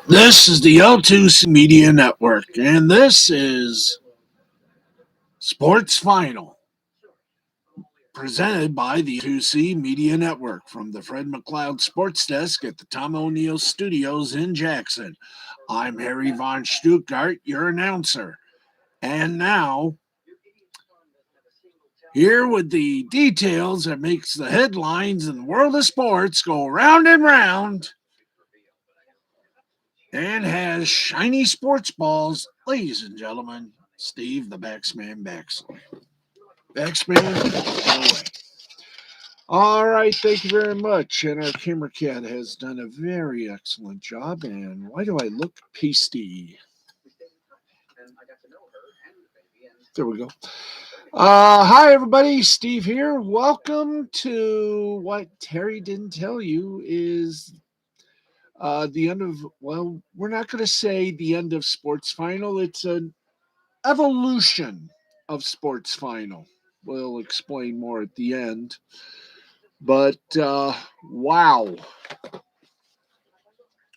This is the L2C Media Network, and this is Sports Final, presented by the L2C Media Network from the Fred McLeod Sports Desk at the Tom O'Neill Studios in Jackson. I'm Harry Von Stuttgart, your announcer. And now, here with the details that makes the headlines in the world of sports go round and round, and has shiny sports balls, ladies and gentlemen, Steve the Baxman Baxley. Baxman, away. All right, thank you very much. And our camera cat has done a very excellent job. And why do I look pasty? There we go. Hi, everybody. Steve here. Welcome to what Terry didn't tell you is the end of, well, we're not going to say the end of Sports Final. It's an evolution of Sports Final. We'll explain more at the end. But wow.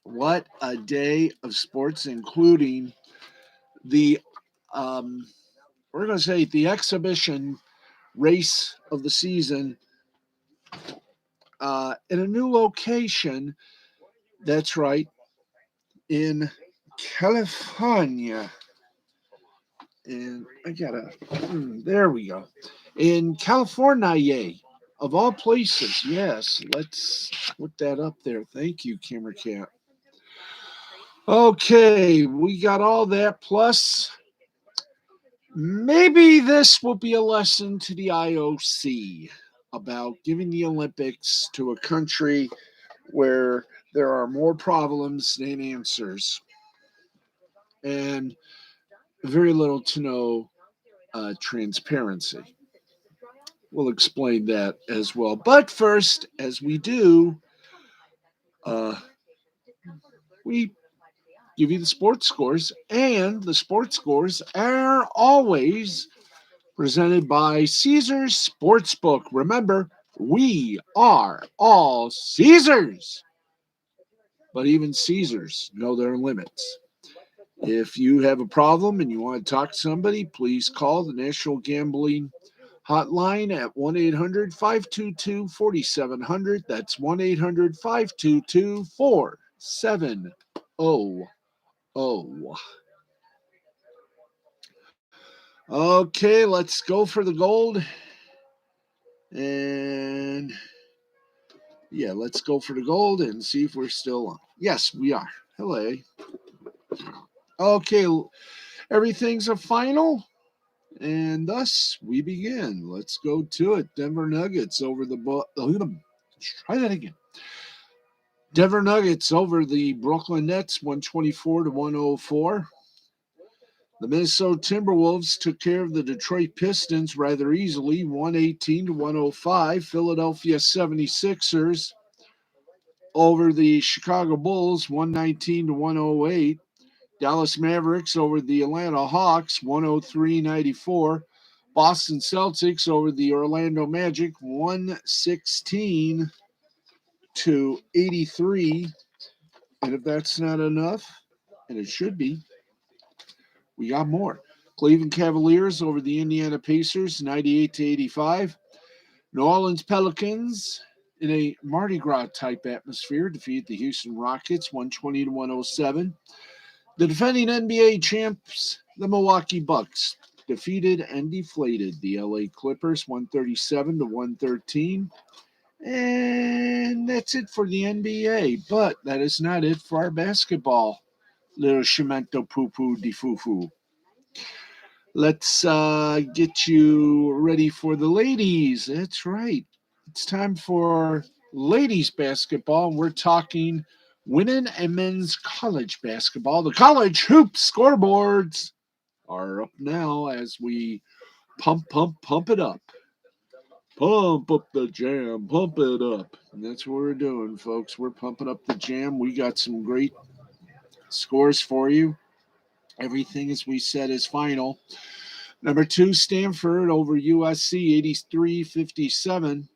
What a day of sports, including the, we're going to say the exhibition race of the season in a new location. That's right, in California. And I gotta, there we go. In California, of all places. Yes, let's put that up there. Thank you, Camera Cat. Okay, we got all that. Plus, maybe this will be a lesson to the IOC about giving the Olympics to a country where there are more problems than answers. And very little to no transparency. We'll explain that as well. But first, as we do, we give you the sports scores, and the sports scores are always presented by Caesars Sportsbook. Remember, we are all Caesars, but even Caesars know their limits. If you have a problem and you want to talk to somebody, please call the National Gambling Hotline at 1-800-522-4700. That's 1-800-522-4700. Okay, let's go for the gold. And yeah, let's go for the gold and see if we're still on. Yes, we are. Hello. Okay, everything's a final. And thus we begin. Let's go to it. Denver Nuggets over the try that again. Denver Nuggets over the Brooklyn Nets, 124-104. The Minnesota Timberwolves took care of the Detroit Pistons rather easily, 118-105. Philadelphia 76ers over the Chicago Bulls, 119-108. Dallas Mavericks over the Atlanta Hawks, 103-94. Boston Celtics over the Orlando Magic, 116-83. And if that's not enough, and it should be, we got more. Cleveland Cavaliers over the Indiana Pacers, 98-85. New Orleans Pelicans, in a Mardi Gras type atmosphere, defeat the Houston Rockets, 120-107. The defending NBA champs, the Milwaukee Bucks, defeated and deflated the LA Clippers, 137-113. And that's it for the NBA. But that is not it for our basketball. Little Shimento Poo-Poo de Foo-Foo. Let's get you ready for the ladies. That's right. It's time for ladies basketball. We're talking women and men's college basketball. The college hoops scoreboards are up now as we pump it up. Pump up the jam, pump it up. And that's what we're doing, folks. We're pumping up the jam. We got some great scores for you. Everything, as we said, is final. Number 2, Stanford over USC, 83-57.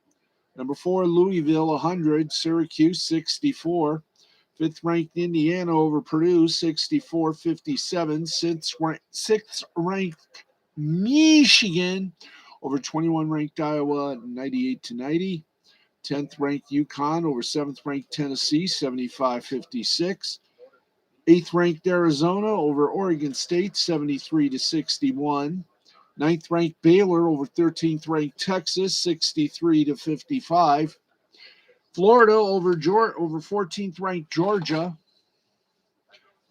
Number 4, Louisville 100, Syracuse 64. Fifth ranked Indiana over Purdue 64-57. Sixth ranked Michigan over 21 ranked Iowa 98-90. 10th ranked UConn over 7th ranked Tennessee 75-56. 8th ranked Arizona over Oregon State 73-61. 9th ranked Baylor over 13th ranked Texas 63-55. Florida over 14th ranked Georgia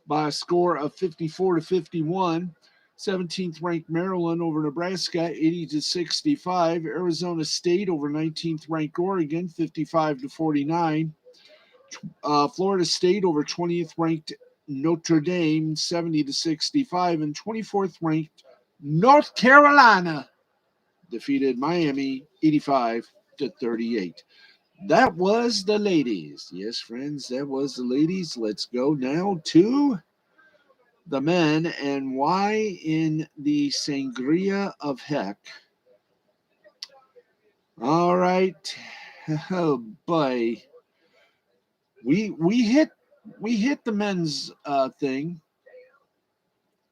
by a score of 54-51. 17th ranked Maryland over Nebraska 80-65. Arizona State over 19th ranked Oregon 55-49. Florida State over 20th ranked Notre Dame 70-65, and 24th ranked North Carolina defeated Miami 85-38. That was the ladies. Yes, friends, that was the ladies. Let's go now to the men, and why in the sangria of heck. All right. Oh boy. We hit the men's thing.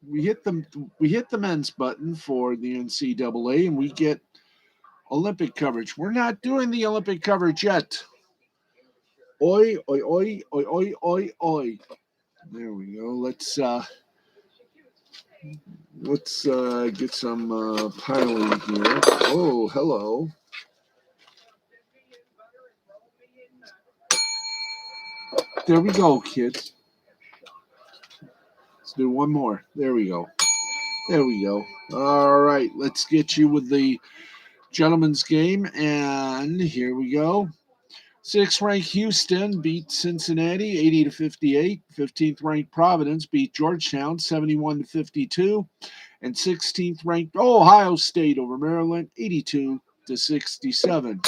We hit the men's button for the NCAA, and we get Olympic coverage. We're not doing the Olympic coverage yet. Oi, oi, oi, oi, oi, oi, oi. There we go. Let's get some piling here. Oh, hello. There we go, kids. Let's do one more. There we go. There we go. All right, let's get you with the gentlemen's game, and here we go. 6th ranked Houston beat Cincinnati 80-58. 15th ranked Providence beat Georgetown 71-52. And 16th ranked Ohio State over Maryland 82-67.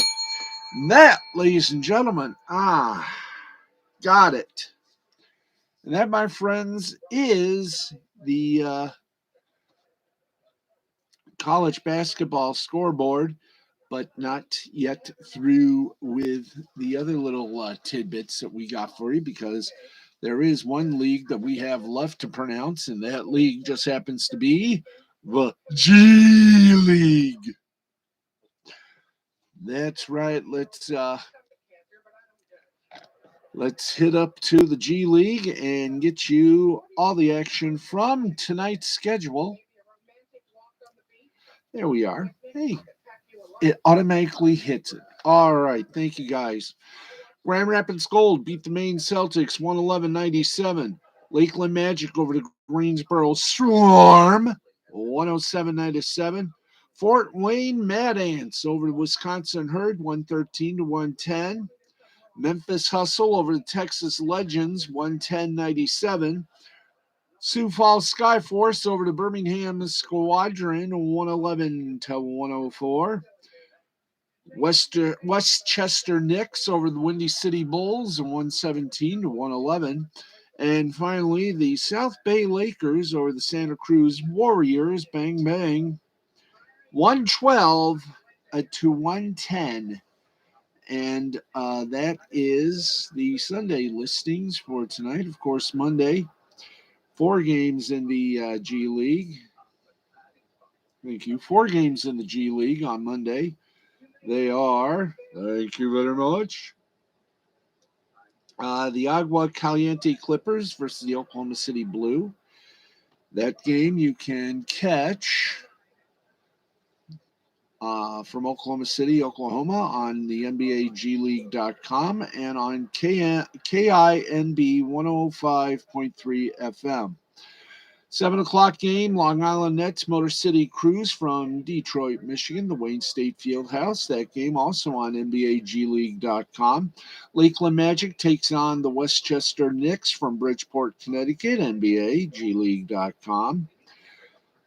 And that, ladies and gentlemen, got it. And that, my friends, is the college basketball scoreboard, but not yet through with the other little tidbits that we got for you, because there is one league that we have left to pronounce, and that league just happens to be the G League. That's right. Let's hit up to the G League and get you all the action from tonight's schedule. There we are. Hey, it automatically hits it. All right. Thank you, guys. Grand Rapids Gold beat the Maine Celtics 111-97. Lakeland Magic over the Greensboro Storm 107-97. Fort Wayne Mad Ants over the Wisconsin Herd 113-110. Memphis Hustle over the Texas Legends 110-97. Sioux Falls Skyforce over the Birmingham Squadron 111-104. Westchester Knicks over the Windy City Bulls 117-111. And finally, the South Bay Lakers over the Santa Cruz Warriors, bang bang, 112-110. And that is the Sunday listings for tonight. Of course, Monday, 4 games in the G League. Thank you. 4 games in the G League on Monday. They are, thank you very much, the Agua Caliente Clippers versus the Oklahoma City Blue. That game you can catch from Oklahoma City, Oklahoma on the NBAGleague.com and on KINB 105.3 FM. 7 o'clock game, Long Island Nets, Motor City Cruise from Detroit, Michigan, the Wayne State Fieldhouse. That game also on NBAGleague.com. Lakeland Magic takes on the Westchester Knicks from Bridgeport, Connecticut, NBAGleague.com.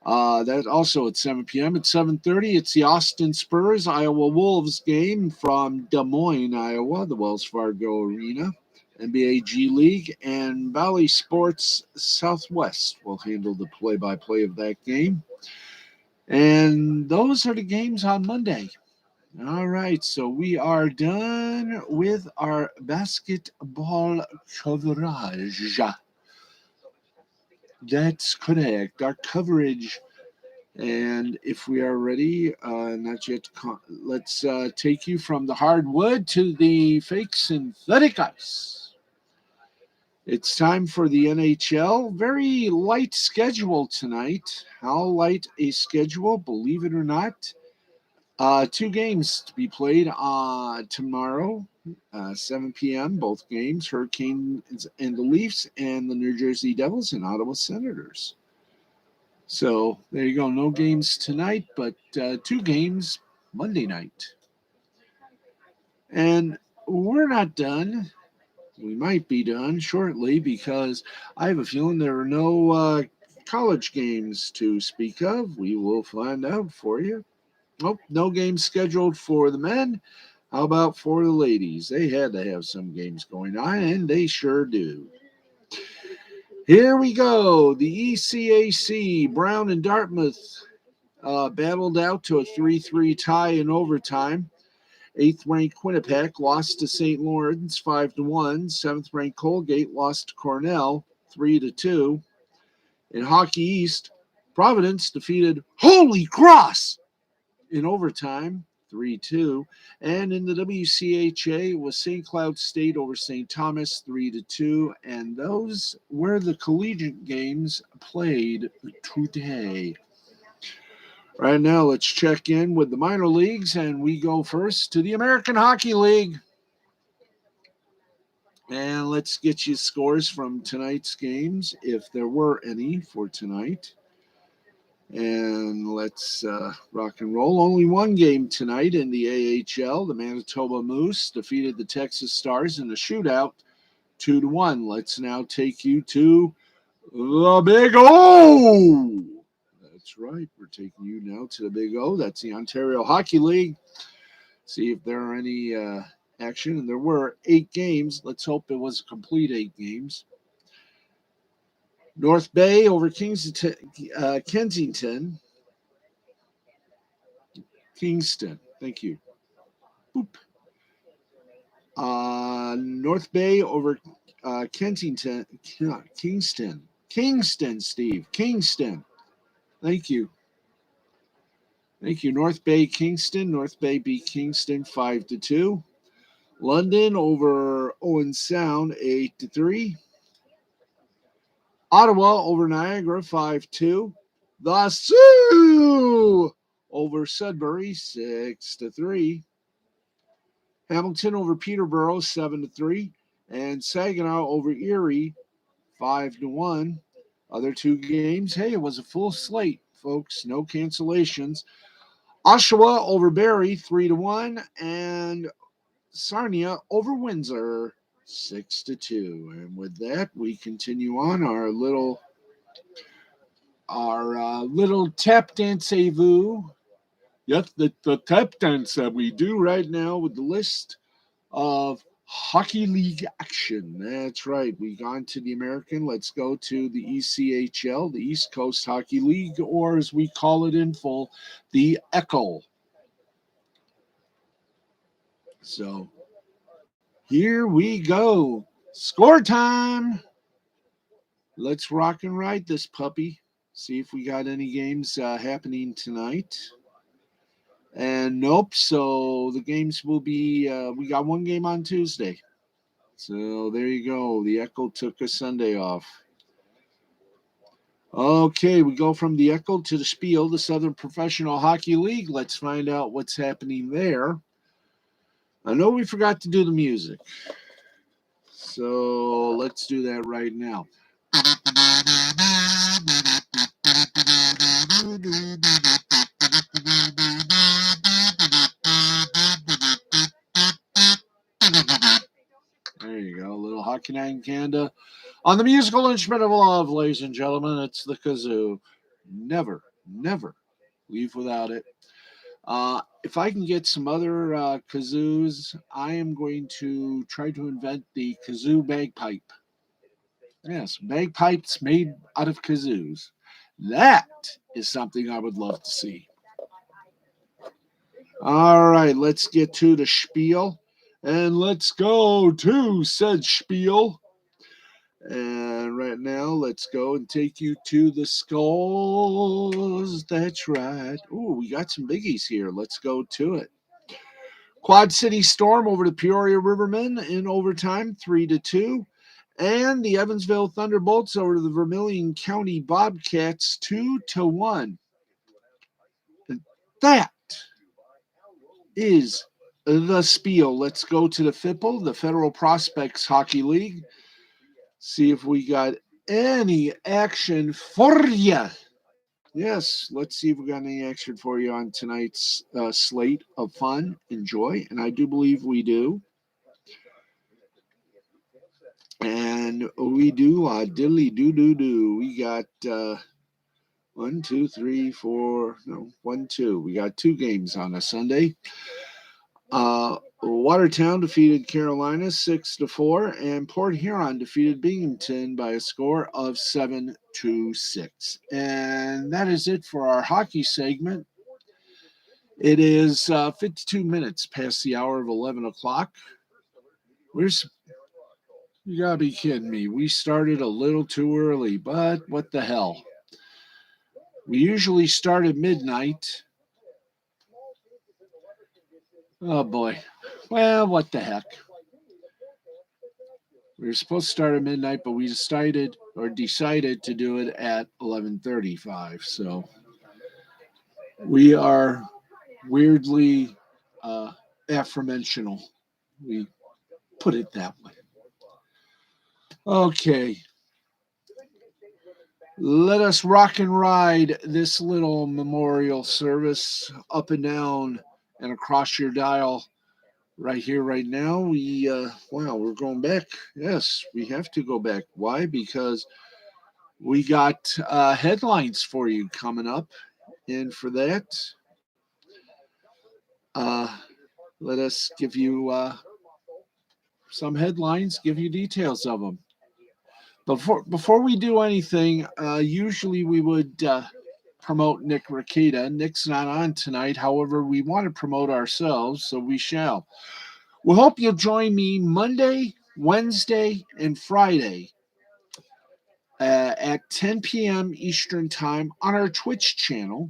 That also at 7 p.m. At 7:30, it's the Austin Spurs Iowa Wolves game from Des Moines, Iowa, the Wells Fargo Arena. NBA G League and Valley Sports Southwest will handle the play-by-play of that game. And those are the games on Monday. All right, so we are done with our basketball coverage. That's correct. Our coverage. And if we are ready, not yet, let's take you from the hardwood to the fake synthetic ice. It's time for the NHL. Very light schedule tonight. How light a schedule, believe it or not. Two games to be played tomorrow, 7 p.m. Both games, Hurricanes and the Leafs, and the New Jersey Devils and Ottawa Senators. So there you go. No games tonight, but two games Monday night. And we're not done. We might be done shortly because I have a feeling there are no college games to speak of. We will find out for you. Oh, no games scheduled for the men. How about for the ladies? They had to have some games going on, and they sure do. Here we go. The ECAC, Brown and Dartmouth battled out to a 3-3 tie in overtime. Eighth-ranked Quinnipiac lost to St. Lawrence 5-1. Seventh-ranked Colgate lost to Cornell 3-2. In Hockey East, Providence defeated Holy Cross in overtime 3-2. And in the WCHA, it was St. Cloud State over St. Thomas 3-2. And those were the collegiate games played today. Right now, let's check in with the minor leagues, and we go first to the American Hockey League. And let's get you scores from tonight's games, if there were any for tonight. And let's rock and roll. Only one game tonight in the AHL. The Manitoba Moose defeated the Texas Stars in a shootout 2-1. Let's now take you to the Big O. That's right. We're taking you now to the Big O. That's the Ontario Hockey League. See if there are any action. And there were 8 games. Let's hope it was a complete 8 games. North Bay over Kensington. Kingston. Thank you. Boop. North Bay over Kensington. Kingston. Kingston, Steve. Kingston. Thank you. Thank you. North Bay, Kingston. North Bay beat Kingston 5-2. London over Owen Sound 8-3. Ottawa over Niagara 5-2. The Sioux over Sudbury 6-3. Hamilton over Peterborough 7-3. And Saginaw over Erie 5-1. Other two games, hey, it was a full slate, folks. No cancellations. Oshawa over Barrie 3-1. And Sarnia over Windsor 6-2. And with that, we continue on our little tap dance-a-vu. Yes, the tap dance that we do right now with the list of Hockey League action. That's right. We gone to the American. Let's go to the ECHL, the East Coast Hockey League, or as we call it in full, the ECHO. So here we go. Score time. Let's rock and ride this puppy. See if we got any games happening tonight. And nope. So the games will be, we got one game on Tuesday. So there you go. The Echo took a Sunday off. Okay, we go from the Echo to the Spiel, the Southern Professional Hockey League. Let's find out what's happening there. I know we forgot to do the music. So let's do that right now. There you go, a little Hockey Night in Canada. On the musical instrument of love, ladies and gentlemen, it's the kazoo. Never, never leave without it. If I can get some other kazoos, I am going to try to invent the kazoo bagpipe. Yes, bagpipes made out of kazoos. That is something I would love to see. All right, let's get to the spiel. And let's go to said spiel. And right now, let's go and take you to the skulls. That's right. Ooh, we got some biggies here. Let's go to it. Quad City Storm over the Peoria Rivermen in overtime, 3-2. And the Evansville Thunderbolts over the Vermilion County Bobcats, 2-1. And that is the spiel. Let's go to the FIPL, the Federal Prospects Hockey League. See if we got any action for you. Yes, let's see if we got any action for you on tonight's slate of fun. Enjoy, and I do believe we do. And we do, diddly do. We got 1, 2, 3, 4, no, 1, 2. We got 2 games on a Sunday. Watertown defeated Carolina 6-4, and Port Huron defeated Binghamton by a score of 7-6. And that is it for our hockey segment. It is 52 minutes past the hour of 11 o'clock. You gotta be kidding me. We started a little too early, but what the hell? We usually start at midnight. Oh boy. Well, what the heck? We were supposed to start at midnight, but we decided to do it at 11:35. So we are weirdly affirmational. We put it that way. Okay. Let us rock and ride this little memorial service up and down and across your dial right here, right now. We're going back. Yes, we have to go back. Why? Because we got headlines for you coming up. And for that, uh, let us give you some headlines, give you details of them. Before we do anything, usually we would promote Nick Rakita. Nick's not on tonight. However, we want to promote ourselves, so we shall. We hope you'll join me Monday, Wednesday, and Friday at 10 p.m. Eastern Time on our Twitch channel.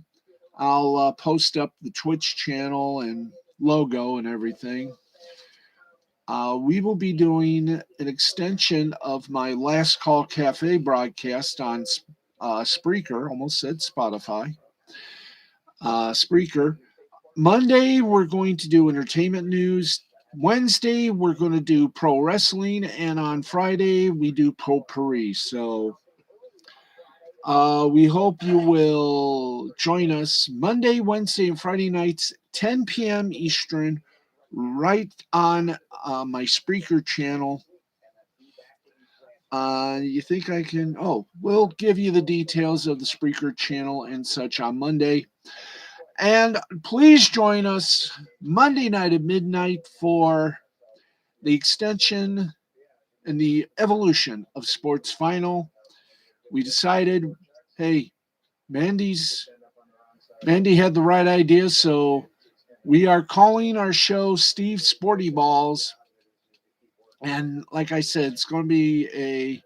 I'll post up the Twitch channel and logo and everything. We will be doing an extension of my Last Call Cafe broadcast on Spreaker. Almost said Spotify. Spreaker. Monday, we're going to do entertainment news. Wednesday, we're going to do pro wrestling. And on Friday, we do potpourri. So we hope you will join us Monday, Wednesday, and Friday nights, 10 p.m. Eastern, right on my Spreaker channel. You think I can? Oh, we'll give you the details of the Spreaker channel and such on Monday. And please join us Monday night at midnight for the extension and the evolution of Sports Final. We decided, hey, Mandy had the right idea, so we are calling our show Steve Sporty Balls. And like I said, it's going to be a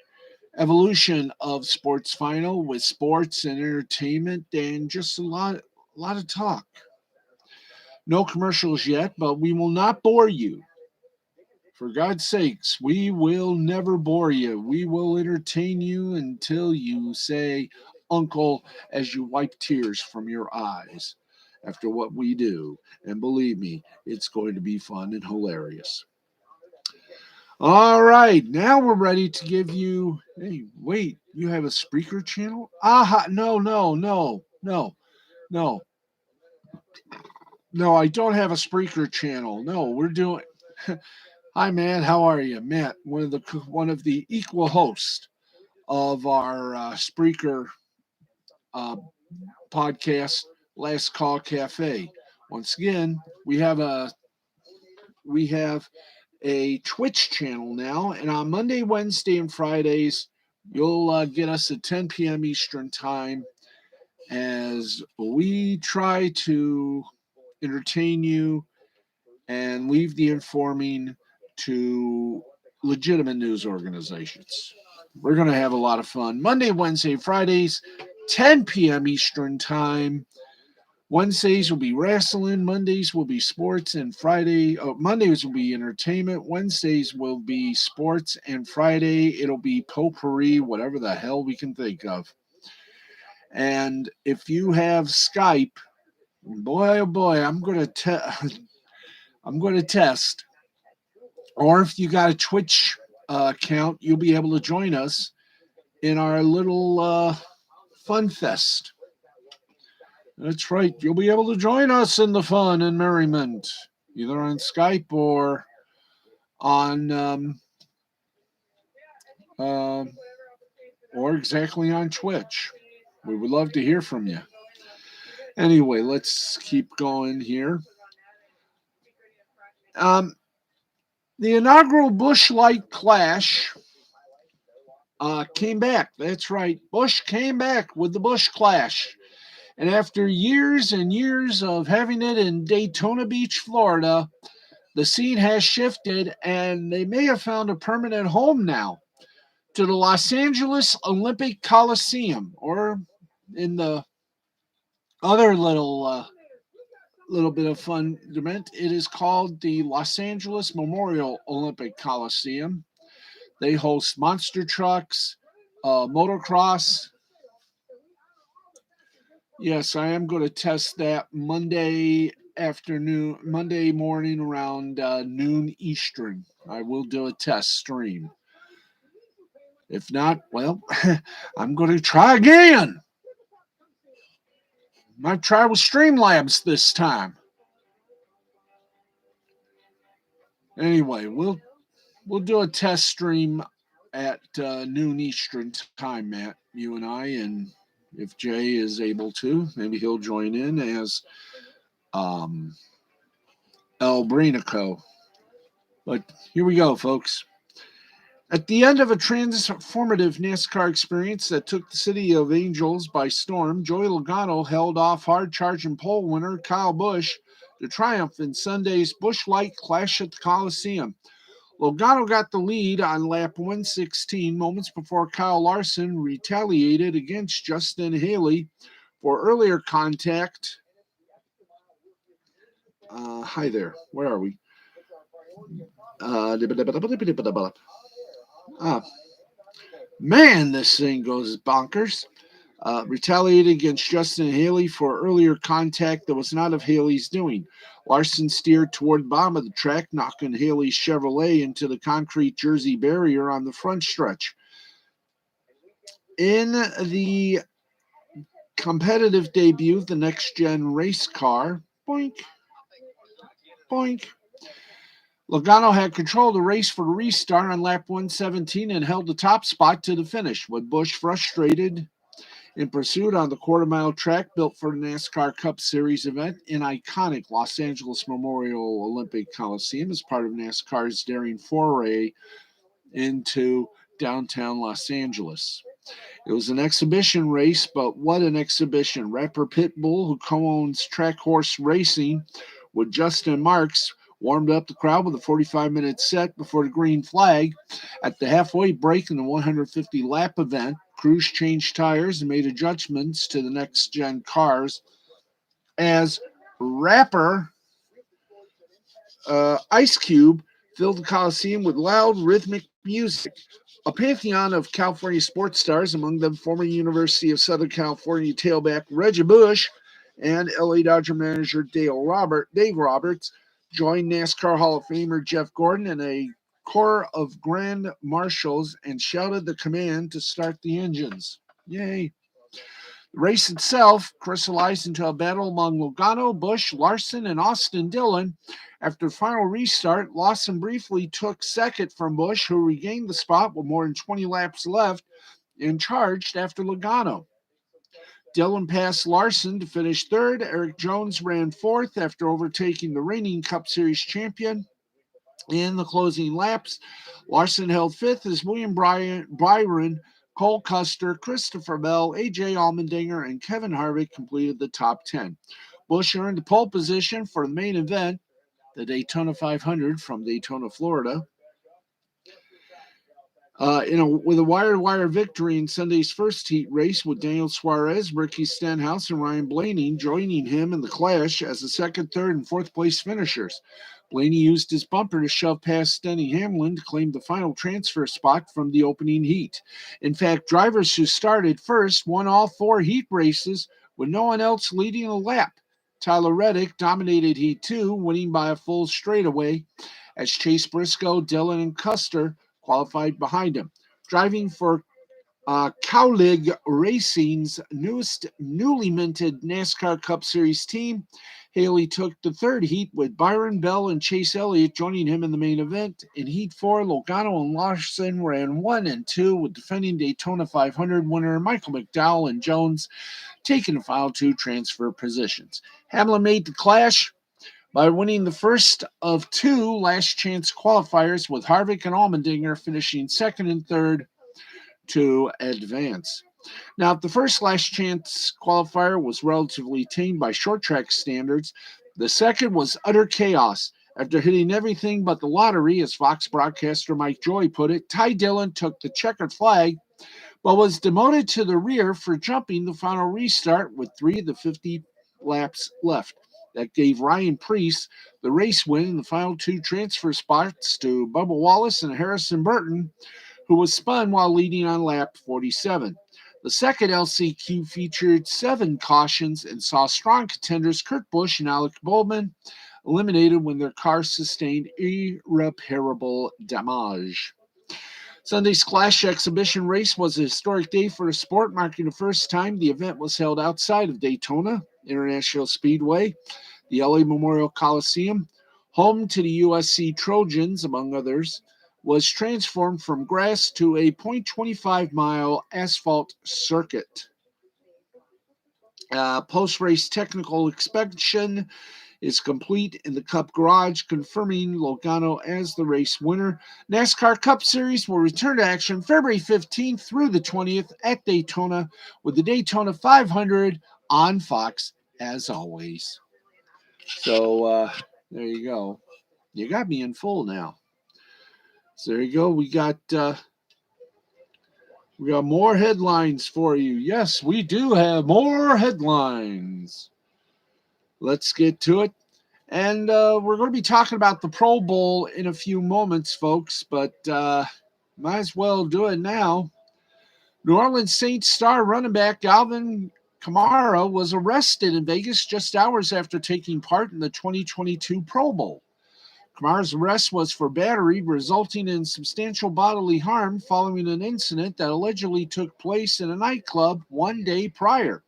evolution of Sports Final with sports and entertainment and just a lot of talk. No commercials yet, but we will not bore you. For God's sakes, we will never bore you. We will entertain you until you say, Uncle, as you wipe tears from your eyes after what we do. And believe me, it's going to be fun and hilarious. All right, now we're ready to give you. Hey, wait, you have a Spreaker channel? Aha, no. No, I don't have a Spreaker channel. No, we're doing. Hi, man. How are you, Matt? One of the equal hosts of our Spreaker podcast, Last Call Cafe. Once again, we have a Twitch channel now, and on Monday, Wednesday, and Fridays, you'll get us at 10 p.m. Eastern Time as we try to entertain you, and leave the informing to legitimate news organizations. We're going to have a lot of fun. Monday, Wednesday, Fridays, 10 p.m. Eastern Time. Wednesdays will be wrestling, Mondays will be sports, and Mondays will be entertainment. Wednesdays will be sports, and Friday it'll be potpourri, whatever the hell we can think of. And if you have Skype, boy oh boy, I'm going to test. Or if you got a Twitch account, you'll be able to join us in our little fun fest. That's right. You'll be able to join us in the fun and merriment, either on Skype on uh, or exactly on Twitch. We would love to hear from you. Anyway, let's keep going here. Um, the inaugural Busch Light Clash came back. That's right. Busch came back with the Busch Clash. And after years and years of having it in Daytona Beach, Florida, the scene has shifted and they may have found a permanent home now to the Los Angeles Olympic Coliseum, or in the other little bit of fun event, it is called the Los Angeles Memorial Olympic Coliseum. They host monster trucks, motocross. Yes, I am going to test that Monday morning around noon Eastern. I will do a test stream. If not, well, I'm going to try again. Might try with Streamlabs this time. Anyway, we'll do a test stream at noon Eastern time, Matt. You and I, and if Jay is able to, maybe he'll join in as El Brinico. But here we go, folks. At the end of a transformative NASCAR experience that took the city of Angels by storm, Joey Logano held off hard-charging pole winner Kyle Busch to triumph in Sunday's Busch Light Clash at the Coliseum. Logano got the lead on lap 116 moments before Kyle Larson retaliated against Justin Haley for earlier contact. Hi there. Where are we? Man, this thing goes bonkers. Retaliated against Justin Haley for earlier contact that was not of Haley's doing. Larson steered toward the bottom of the track, knocking Haley's Chevrolet into the concrete Jersey barrier on the front stretch. In the competitive debut of the next-gen race car, boink, boink, Logano had control of the race for the restart on lap 117 and held the top spot to the finish. With Busch frustrated in pursuit on the quarter-mile track built for the NASCAR Cup Series event in iconic Los Angeles Memorial Olympic Coliseum as part of NASCAR's daring foray into downtown Los Angeles. It was an exhibition race, but what an exhibition. Rapper Pitbull, who co-owns Track Horse Racing with Justin Marks, warmed up the crowd with a 45-minute set before the green flag. At the halfway break in the 150-lap event, crews changed tires and made adjustments to the next-gen cars as rapper Ice Cube filled the Coliseum with loud, rhythmic music. A pantheon of California sports stars, among them former University of Southern California tailback Reggie Bush and LA Dodger manager Dave Roberts, joined NASCAR Hall of Famer Jeff Gordon in a corps of grand marshals and shouted the command to start the engines. Yay. The race itself crystallized into a battle among Logano, Busch, Larson, and Austin Dillon. After the final restart, Lawson briefly took second from Busch, who regained the spot with more than 20 laps left and charged after Logano. Dillon passed Larson to finish third. Eric Jones ran fourth after overtaking the reigning Cup Series champion in the closing laps. Larson held fifth as William Byron, Cole Custer, Christopher Bell, A.J. Allmendinger, and Kevin Harvick completed the top 10. Busch earned the pole position for the main event, the Daytona 500 from Daytona, Florida. With a wire-to-wire victory in Sunday's first heat race with Daniel Suarez, Ricky Stenhouse, and Ryan Blaney joining him in the clash as the second, third, and fourth place finishers. Blaney used his bumper to shove past Denny Hamlin to claim the final transfer spot from the opening heat. In fact, drivers who started first won all 4 heat races with no one else leading a lap. Tyler Reddick dominated Heat 2, winning by a full straightaway, as Chase Briscoe, Dillon, and Custer qualified behind him. Driving for Cowlig Racing's newly minted NASCAR Cup Series team, Haley took the third heat with Byron Bell and Chase Elliott joining him in the main event. In Heat 4, Logano and Larson ran 1 and 2, with defending Daytona 500 winner Michael McDowell and Jones taking the final 2 transfer positions. Hamlin made the clash by winning the first of 2 last chance qualifiers, with Harvick and Allmendinger finishing second and third to advance. Now, the first last chance qualifier was relatively tame by short track standards. The second was utter chaos. After hitting everything but the lottery, as Fox broadcaster Mike Joy put it, Ty Dillon took the checkered flag, but was demoted to the rear for jumping the final restart with 3 of the 50 laps left. That gave Ryan Preece the race win in the final 2 transfer spots to Bubba Wallace and Harrison Burton, who was spun while leading on lap 47. The second LCQ featured 7 cautions and saw strong contenders Kurt Busch and Alec Bowman eliminated when their cars sustained irreparable damage. Sunday's Clash exhibition race was a historic day for the sport, marking the first time the event was held outside of Daytona International Speedway. The LA Memorial Coliseum, home to the USC Trojans, among others, was transformed from grass to a 0.25-mile asphalt circuit. Post-race technical inspection is complete in the Cup garage, confirming Logano as the race winner. NASCAR Cup Series will return to action February 15th through the 20th at Daytona, with the Daytona 500 on Fox, as always. So there you go. You got me in full now. So there you go. We got more headlines for you. Yes, we do have more headlines. Let's get to it. And we're going to be talking about the Pro Bowl in a few moments, folks, but might as well do it now. New Orleans Saints star running back Alvin Kamara was arrested in Vegas just hours after taking part in the 2022 Pro Bowl. Kamara's arrest was for battery, resulting in substantial bodily harm following an incident that allegedly took place in a nightclub one day prior.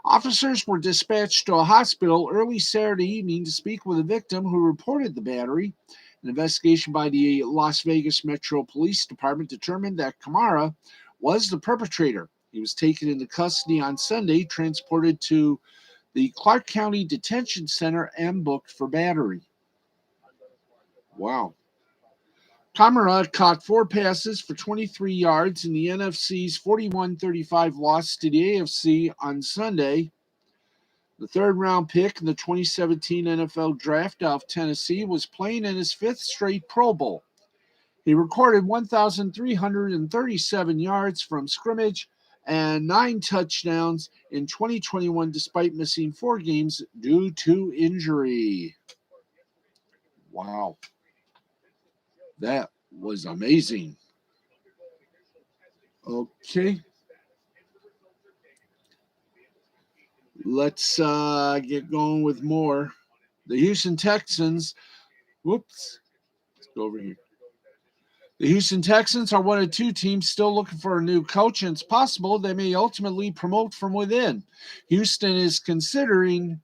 Officers were dispatched to a hospital early Saturday evening to speak with a victim who reported the battery. An investigation by the Las Vegas Metro Police Department determined that Kamara was the perpetrator. He was taken into custody on Sunday, transported to the Clark County Detention Center, and booked for battery. Wow. Kamara caught 4 passes for 23 yards in the NFC's 41-35 loss to the AFC on Sunday. The third-round pick in the 2017 NFL Draft out of Tennessee was playing in his 5th straight Pro Bowl. He recorded 1,337 yards from scrimmage and 9 touchdowns in 2021 despite missing 4 games due to injury. Wow. That was amazing. Okay. Let's get going with more. The Houston Texans. Let's go over here. The Houston Texans are one of 2 teams still looking for a new coach, and it's possible they may ultimately promote from within. Houston is considering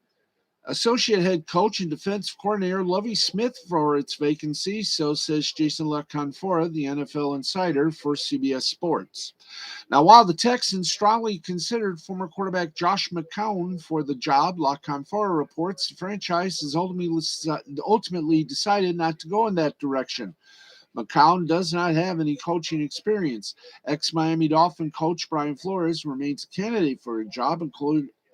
associate head coach and defensive coordinator Lovie Smith for its vacancy, so says Jason LaCanfora, the NFL insider for CBS Sports. Now, while the Texans strongly considered former quarterback Josh McCown for the job, LaCanfora reports the franchise has ultimately decided not to go in that direction. McCown does not have any coaching experience. Ex-Miami Dolphin coach Brian Flores remains a candidate for a job,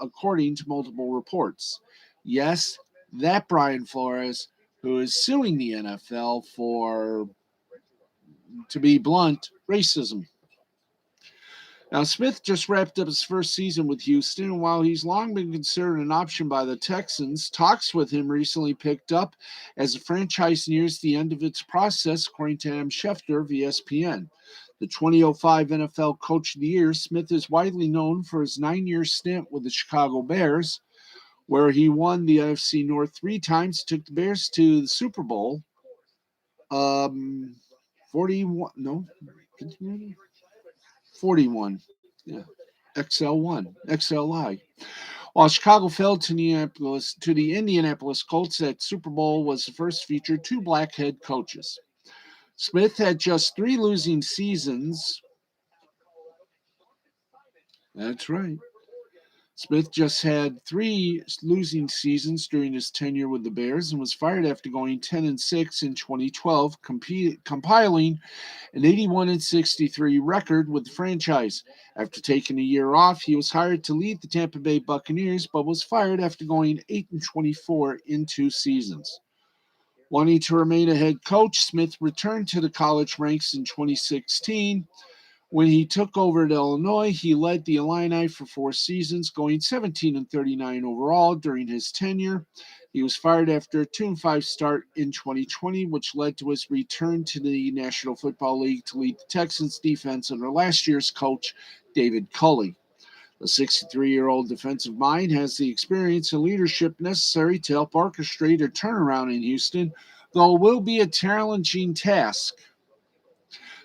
according to multiple reports. Yes, that Brian Flores, who is suing the NFL for, to be blunt, racism. Now, Smith just wrapped up his first season with Houston, and while he's long been considered an option by the Texans, talks with him recently picked up as the franchise nears the end of its process, according to Adam Schefter of ESPN. The 2005 NFL Coach of the Year, Smith is widely known for his 9-year stint with the Chicago Bears, where he won the NFC North 3 times, took the Bears to the Super Bowl. 41, no, 41. Yeah. XLI. While Chicago fell to the Indianapolis Colts, that Super Bowl was the first to feature 2 black head coaches. Smith had just 3 losing seasons. That's right. Smith just had 3 losing seasons during his tenure with the Bears and was fired after going 10-6 in 2012, compiling an 81-63 record with the franchise. After taking a year off, he was hired to lead the Tampa Bay Buccaneers, but was fired after going 8-24 in 2 seasons. Wanting to remain a head coach, Smith returned to the college ranks in 2016. When he took over at Illinois, he led the Illini for 4 seasons, going 17-39 overall during his tenure. He was fired after a 2-5 start in 2020, which led to his return to the National Football League to lead the Texans defense under last year's coach, David Culley. The 63-year-old defensive mind has the experience and leadership necessary to help orchestrate a turnaround in Houston, though it will be a challenging task.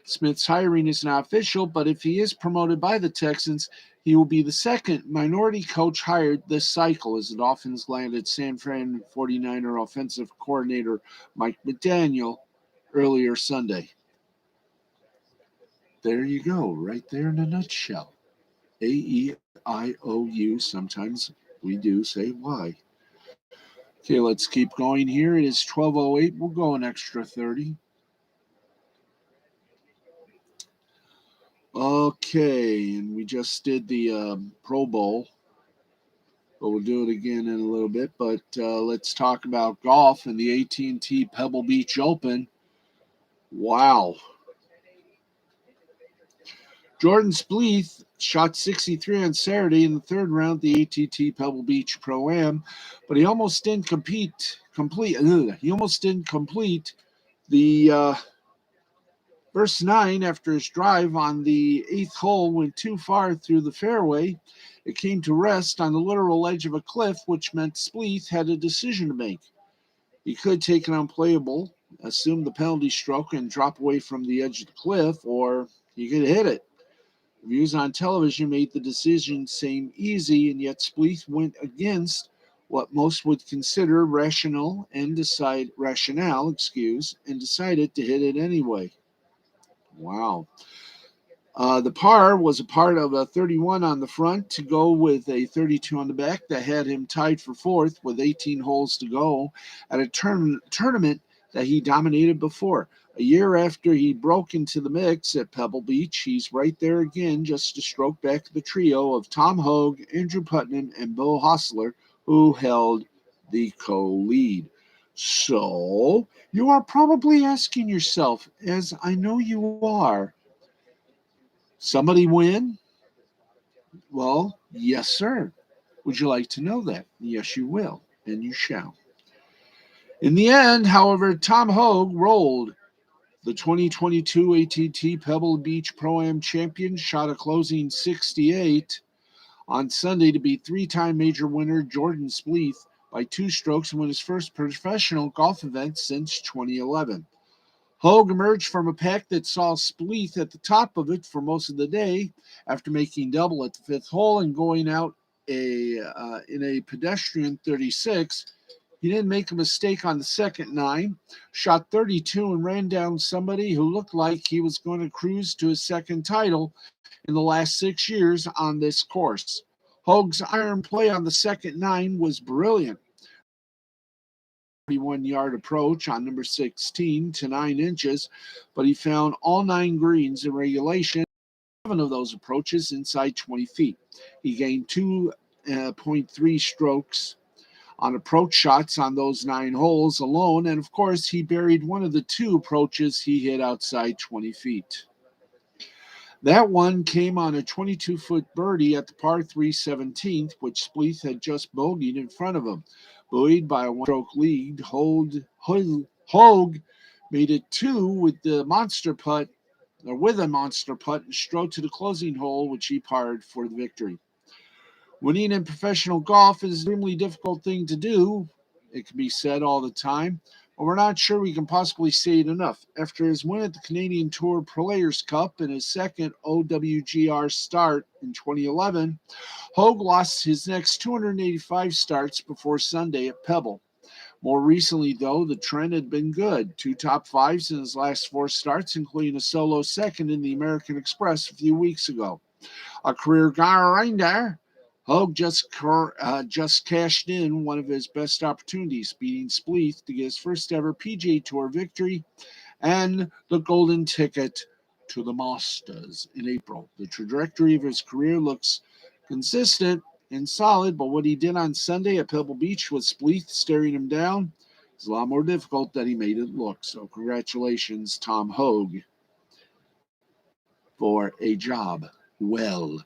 Smith's hiring is not official, but if he is promoted by the Texans, he will be the second minority coach hired this cycle, as the Dolphins landed San Fran 49er offensive coordinator Mike McDaniel earlier Sunday. There you go, right there in a nutshell. A-E-I-O-U, sometimes we do say why. Okay, let's keep going here. It is 12:08. We'll go an extra 30. Okay, and we just did the Pro Bowl, but we'll do it again in a little bit. But let's talk about golf and the AT&T Pebble Beach Open. Wow. Jordan Spieth shot 63 on Saturday in the 3rd round of the AT&T Pebble Beach Pro-Am, but he almost didn't complete the first 9 after his drive on the 8th hole went too far through the fairway. It came to rest on the literal edge of a cliff, which meant Spieth had a decision to make. He could take an unplayable, assume the penalty stroke, and drop away from the edge of the cliff, or he could hit it. Views on television made the decision seem easy, and yet Spieth went against what most would consider rationale and decided to hit it anyway. Wow. The par was a part of a 31 on the front to go with a 32 on the back that had him tied for 4th with 18 holes to go at a tournament that he dominated before. A year after he broke into the mix at Pebble Beach, he's right there again, just a stroke back the trio of Tom Hoge, Andrew Putnam, and Bill Hostler, who held the co-lead. So, you are probably asking yourself, as I know you are, somebody win? Well, yes, sir. Would you like to know that? Yes, you will, and you shall. In the end, however, Tom Hoge rolled. The 2022 AT&T Pebble Beach Pro-Am champion shot a closing 68 on Sunday to beat 3-time major winner Jordan Spieth by 2 strokes and win his first professional golf event since 2011. Hoge emerged from a pack that saw Spieth at the top of it for most of the day after making double at the 5th hole and going out in a pedestrian 36. He didn't make a mistake on the second 9, shot 32 and ran down somebody who looked like he was going to cruise to his second title in the last 6 years on this course. Hoge's iron play on the second 9 was brilliant. 41-yard approach on number 16 to 9 inches, but he found all 9 greens in regulation, 7 of those approaches inside 20 feet. He gained 2 0.3 strokes on approach shots on those 9 holes alone, and of course, he buried one of the 2 approaches he hit outside 20 feet. That one came on a 22-foot birdie at the par 3 17th, which Spieth had just bogeyed in front of him. Buoyed by a one-stroke lead, Hogue made it 2 with a monster putt and strode to the closing hole, which he parred for the victory. Winning in professional golf is an extremely difficult thing to do. It can be said all the time, but we're not sure we can possibly say it enough. After his win at the Canadian Tour Players Cup and his second OWGR start in 2011, Hogue lost his next 285 starts before Sunday at Pebble. More recently, though, the trend had been good. 2 top 5s in his last 4 starts, including a solo second in the American Express a few weeks ago. A career grinder, Hogue just cashed in one of his best opportunities, beating Spieth to get his first ever PGA Tour victory and the golden ticket to the Masters in April. The trajectory of his career looks consistent and solid, but what he did on Sunday at Pebble Beach with Spieth staring him down is a lot more difficult than he made it look. So congratulations, Tom Hogue, for a job well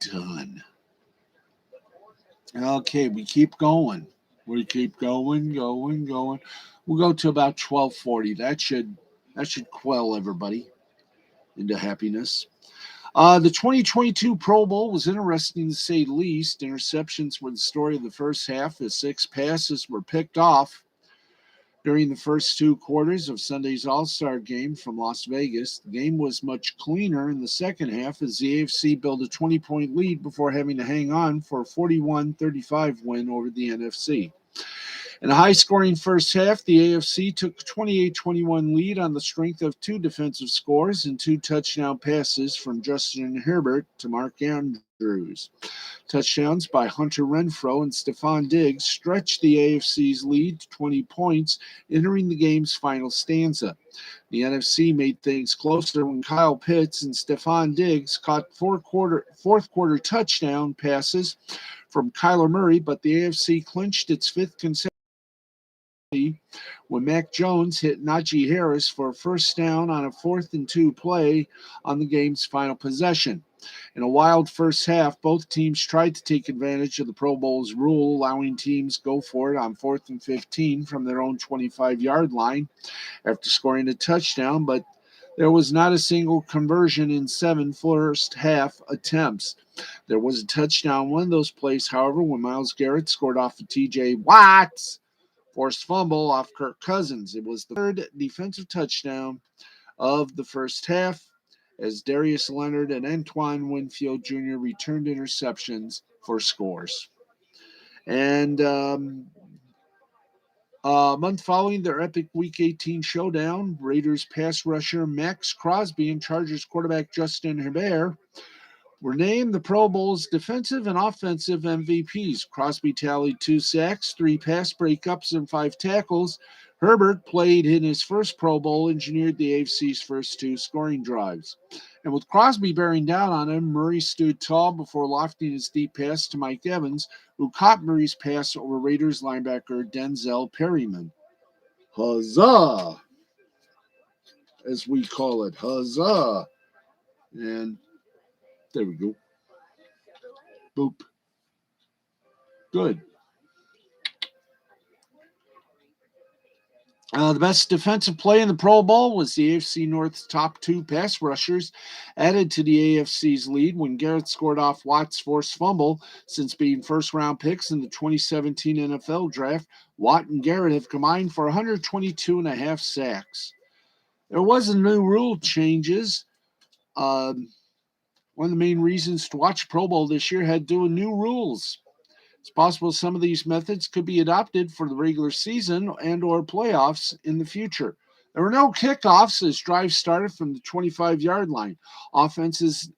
done. Okay, we keep going. We keep going. We'll go to about 12:40. That should quell everybody into happiness. The 2022 Pro Bowl was interesting to say the least. Interceptions were the story of the first half as 6 passes were picked off during the first 2 quarters of Sunday's All-Star game from Las Vegas. The game was much cleaner in the second half as the AFC built a 20-point lead before having to hang on for a 41-35 win over the NFC. In a high-scoring first half, the AFC took a 28-21 lead on the strength of 2 defensive scores and 2 touchdown passes from Justin Herbert to Mark Andrews. Touchdowns by Hunter Renfrow and Stephon Diggs stretched the AFC's lead to 20 points, entering the game's final stanza. The NFC made things closer when Kyle Pitts and Stephon Diggs caught fourth quarter touchdown passes from Kyler Murray, but the AFC clinched its 5th consecutive when Mac Jones hit Najee Harris for a first down on a 4th and 2 play on the game's final possession. In a wild first half, both teams tried to take advantage of the Pro Bowl's rule, allowing teams go for it on 4th and 15 from their own 25-yard line after scoring a touchdown, but there was not a single conversion in 7 first-half attempts. There was a touchdown on one of those plays, however, when Myles Garrett scored off of T.J. Watt's forced fumble off Kirk Cousins. It was the 3rd defensive touchdown of the first half as Darius Leonard and Antoine Winfield Jr. returned interceptions for scores. And a month following their epic Week 18 showdown, Raiders pass rusher Max Crosby and Chargers quarterback Justin Herbert were named the Pro Bowl's defensive and offensive MVPs. Crosby tallied 2 sacks, 3 pass breakups, and 5 tackles. Herbert played in his first Pro Bowl, engineered the AFC's first 2 scoring drives. And with Crosby bearing down on him, Murray stood tall before lofting his deep pass to Mike Evans, who caught Murray's pass over Raiders linebacker Denzel Perryman. Huzzah! As we call it, huzzah! And there we go. Boop. Good. The best defensive play in the Pro Bowl was the AFC North's top 2 pass rushers added to the AFC's lead when Garrett scored off Watt's forced fumble. Since being first-round picks in the 2017 NFL Draft, Watt and Garrett have combined for 122.5 sacks. There was a new rule changes. One of the main reasons to watch Pro Bowl this year had to do with new rules. It's possible some of these methods could be adopted for the regular season and or playoffs in the future. There were no kickoffs as drives started from the 25-yard line. Offenses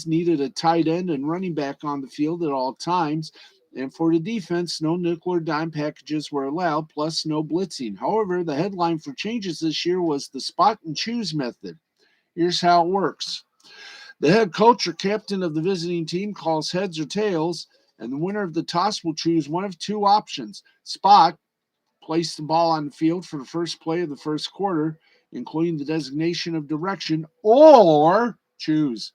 needed a tight end and running back on the field at all times. And for the defense, no nickel or dime packages were allowed, plus no blitzing. However, the headline for changes this year was the spot and choose method. Here's how it works. The head coach or captain of the visiting team calls heads or tails, And the winner of the toss will choose one of two options. Spot, place the ball on the field for the first play of the first quarter, including the designation of direction, or choose.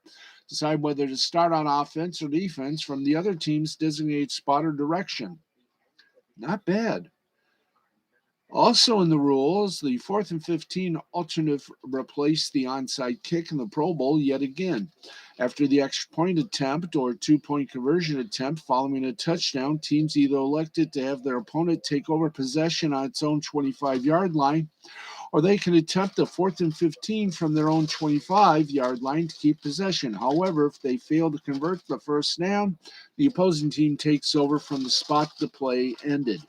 Decide whether to start on offense or defense from the other team's designated spot or direction. Not bad. Also in the rules, the 4th and 15 alternative replaced the onside kick in the Pro Bowl yet again. After the extra point attempt or 2-point conversion attempt following a touchdown, teams either elected to have their opponent take over possession on its own 25-yard line, or they can attempt a 4th and 15 from their own 25-yard line to keep possession. However, if they fail to convert the first down, the opposing team takes over from the spot the play ended.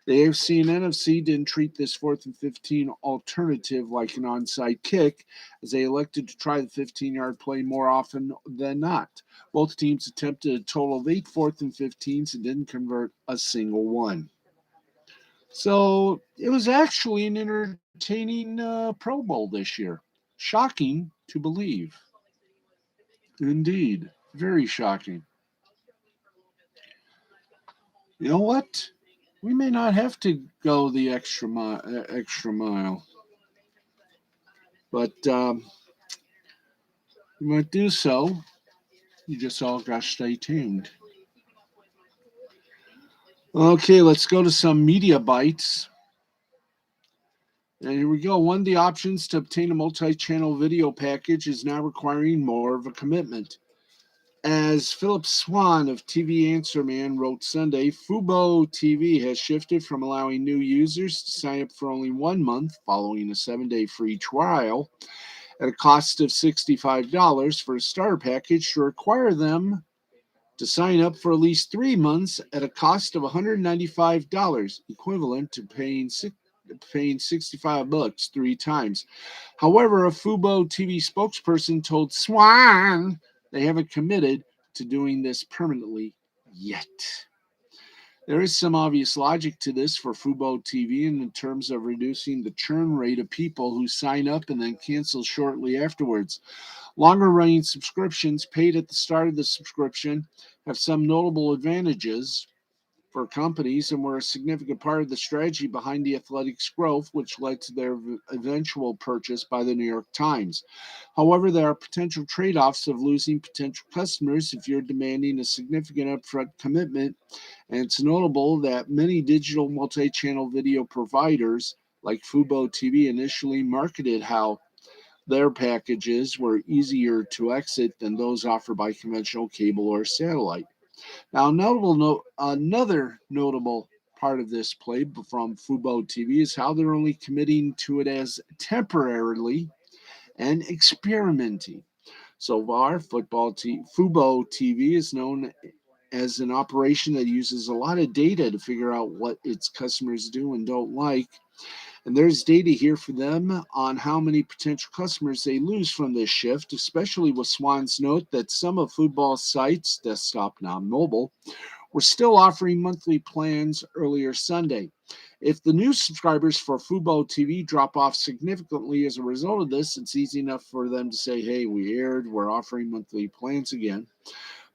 The AFC and NFC didn't treat this 4th and 15 alternative like an onside kick, as they elected to try the 15-yard play more often than not. Both teams attempted a total of 8 4th and 15s and didn't convert a single one. So it was actually an entertaining Pro Bowl this year. Shocking to believe. Indeed. Very shocking. You know what? We may not have to go the extra mile. But we might do so. You just all got to stay tuned. Okay, let's go to some media bites. And here we go. One of the options to obtain a multi-channel video package is now requiring more of a commitment. As Philip Swan of TV Answer Man wrote Sunday, Fubo TV has shifted from allowing new users to sign up for only 1 month following a 7-day free trial at a cost of $65 for a starter package to require them to sign up for at least 3 months at a cost of $195, equivalent to paying $65 3 times. However, a Fubo TV spokesperson told Swan they haven't committed to doing this permanently yet. There is some obvious logic to this for Fubo TV in terms of reducing the churn rate of people who sign up and then cancel shortly afterwards. Longer running subscriptions paid at the start of the subscription have some notable advantages for companies and were a significant part of the strategy behind the Athletics' growth, which led to their eventual purchase by the New York Times. However, there are potential trade-offs of losing potential customers if you're demanding a significant upfront commitment, and it's notable that many digital multi-channel video providers like Fubo TV initially marketed how their packages were easier to exit than those offered by conventional cable or satellite. Now, another notable part of this play from Fubo TV is how they're only committing to it as temporarily and experimenting. So far, Fubo TV is known as an operation that uses a lot of data to figure out what its customers do and don't like. And there's data here for them on how many potential customers they lose from this shift, especially with Swan's note that some of Football's sites, desktop now mobile, were still offering monthly plans earlier Sunday. If the new subscribers for Fubo TV drop off significantly as a result of this, it's easy enough for them to say, hey, we aired, we're offering monthly plans again.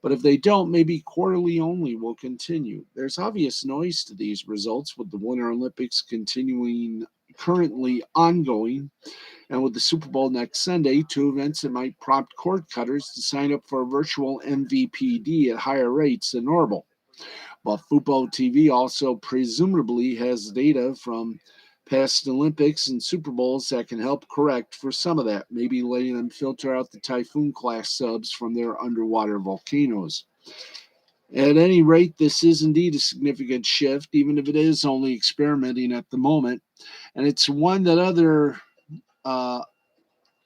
But if they don't, maybe quarterly only will continue. There's obvious noise to these results with the Winter Olympics currently ongoing, and with the Super Bowl next Sunday, 2 events that might prompt cord cutters to sign up for a virtual MVPD at higher rates than normal. But Fubo TV also presumably has data from past Olympics and Super Bowls that can help correct for some of that, maybe letting them filter out the Typhoon class subs from their underwater volcanoes. At any rate, this is indeed a significant shift, even if it is only experimenting at the moment. And it's one that other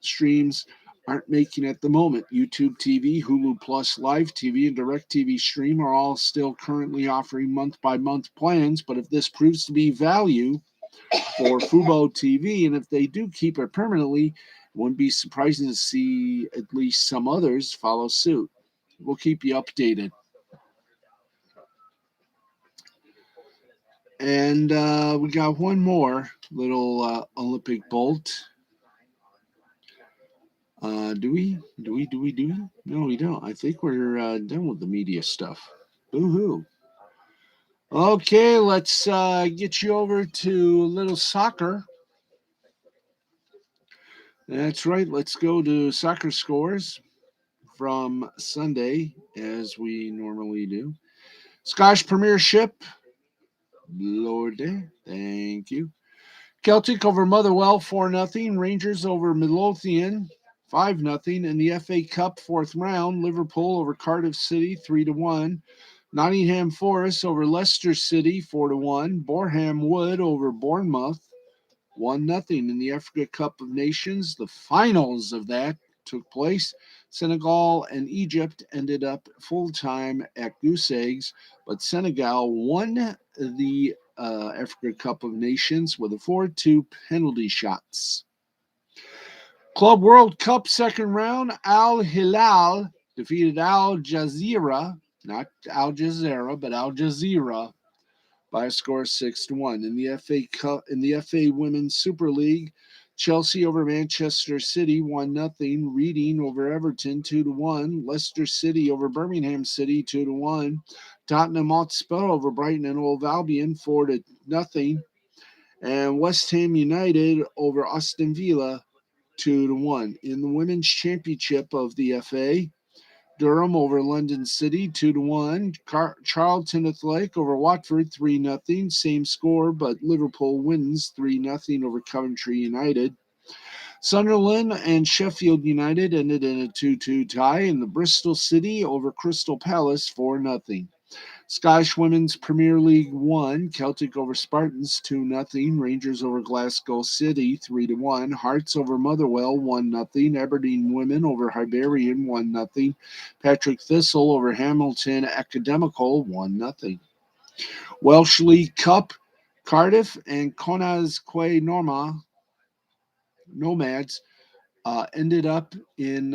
streams aren't making at the moment. YouTube TV, Hulu Plus Live TV, and DirecTV Stream are all still currently offering month-by-month plans, but if this proves to be value for Fubo TV, and if they do keep it permanently, it wouldn't be surprising to see at least some others follow suit. We'll keep you updated. And we got one more little Olympic bolt. Do we? No, we don't. I think we're done with the media stuff. Boo-hoo. Okay, let's get you over to a little soccer. That's right. Let's go to soccer scores from Sunday, as we normally do. Scottish Premiership. Lorde, thank you. Celtic over Motherwell 4-0. Rangers over Midlothian 5-0. In the FA Cup fourth round, Liverpool over Cardiff City 3-1. Nottingham Forest over Leicester City 4-1. Boreham Wood over Bournemouth 1-0. In the Africa Cup of Nations, the finals of that took place. Senegal and Egypt ended up full time at Goose Eggs, but Senegal won the Africa Cup of Nations with a 4-2 penalty shots. Club World Cup second round, Al Hilal defeated Al Jazeera, not Al Jazeera, but Al Jazeera by a score of 6-1. In the FA Women's Super League, Chelsea over Manchester City 1-0. Reading over Everton 2-1. Leicester City over Birmingham City 2-1. Tottenham Hotspur over Brighton and Hove Albion 4-0. And West Ham United over Aston Villa 2-1. In the Women's Championship of the FA, Durham over London City 2-1. Charlton Athletic over Watford 3-0. Same score, but Liverpool wins 3-0 over Coventry United. Sunderland and Sheffield United ended in a 2-2 tie, and the Bristol City over Crystal Palace 4-0. Scottish Women's Premier League 1, Celtic over Spartans 2-0. Rangers over Glasgow City 3-1. Hearts over Motherwell 1-0. Aberdeen Women over Hibernian 1-0. Patrick Thistle over Hamilton Academical 1-0. Welsh League Cup, Cardiff and Connah's Quay Nomads ended up in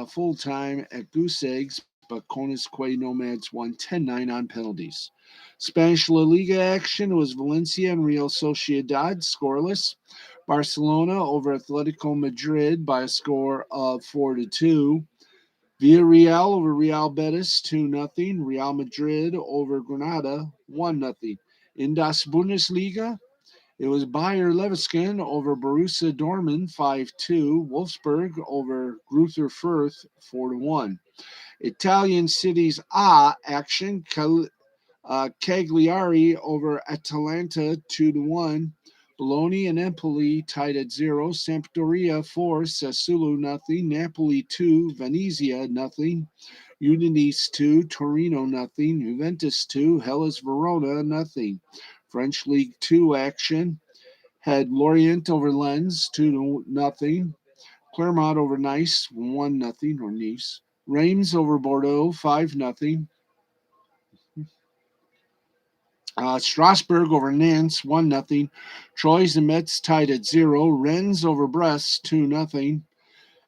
full time at Goose Eggs, but Connah's Quay Nomads won 10-9 on penalties. Spanish La Liga action was Valencia and Real Sociedad scoreless. Barcelona over Atletico Madrid by a score of 4-2. Villarreal over Real Betis 2-0. Real Madrid over Granada 1-0. In Das Bundesliga, it was Bayer Leverkusen over Borussia Dortmund 5-2. Wolfsburg over Greuther Fürth 4-1. Italian Cities A action, Cagliari over Atalanta 2-1. Bologna and Empoli tied at 0. Sampdoria 4, Sassuolo 0. Napoli 2, Venezia 0. Udinese 2, Torino 0. Juventus 2, Hellas Verona 0. French League 2 action had Lorient over Lens 2-0. Clermont over Nice 1-0 or Nice. Reims over Bordeaux 5-0. Strasbourg over Nantes 1-0. Troyes and Metz tied at 0. Rennes over Brest 2-0.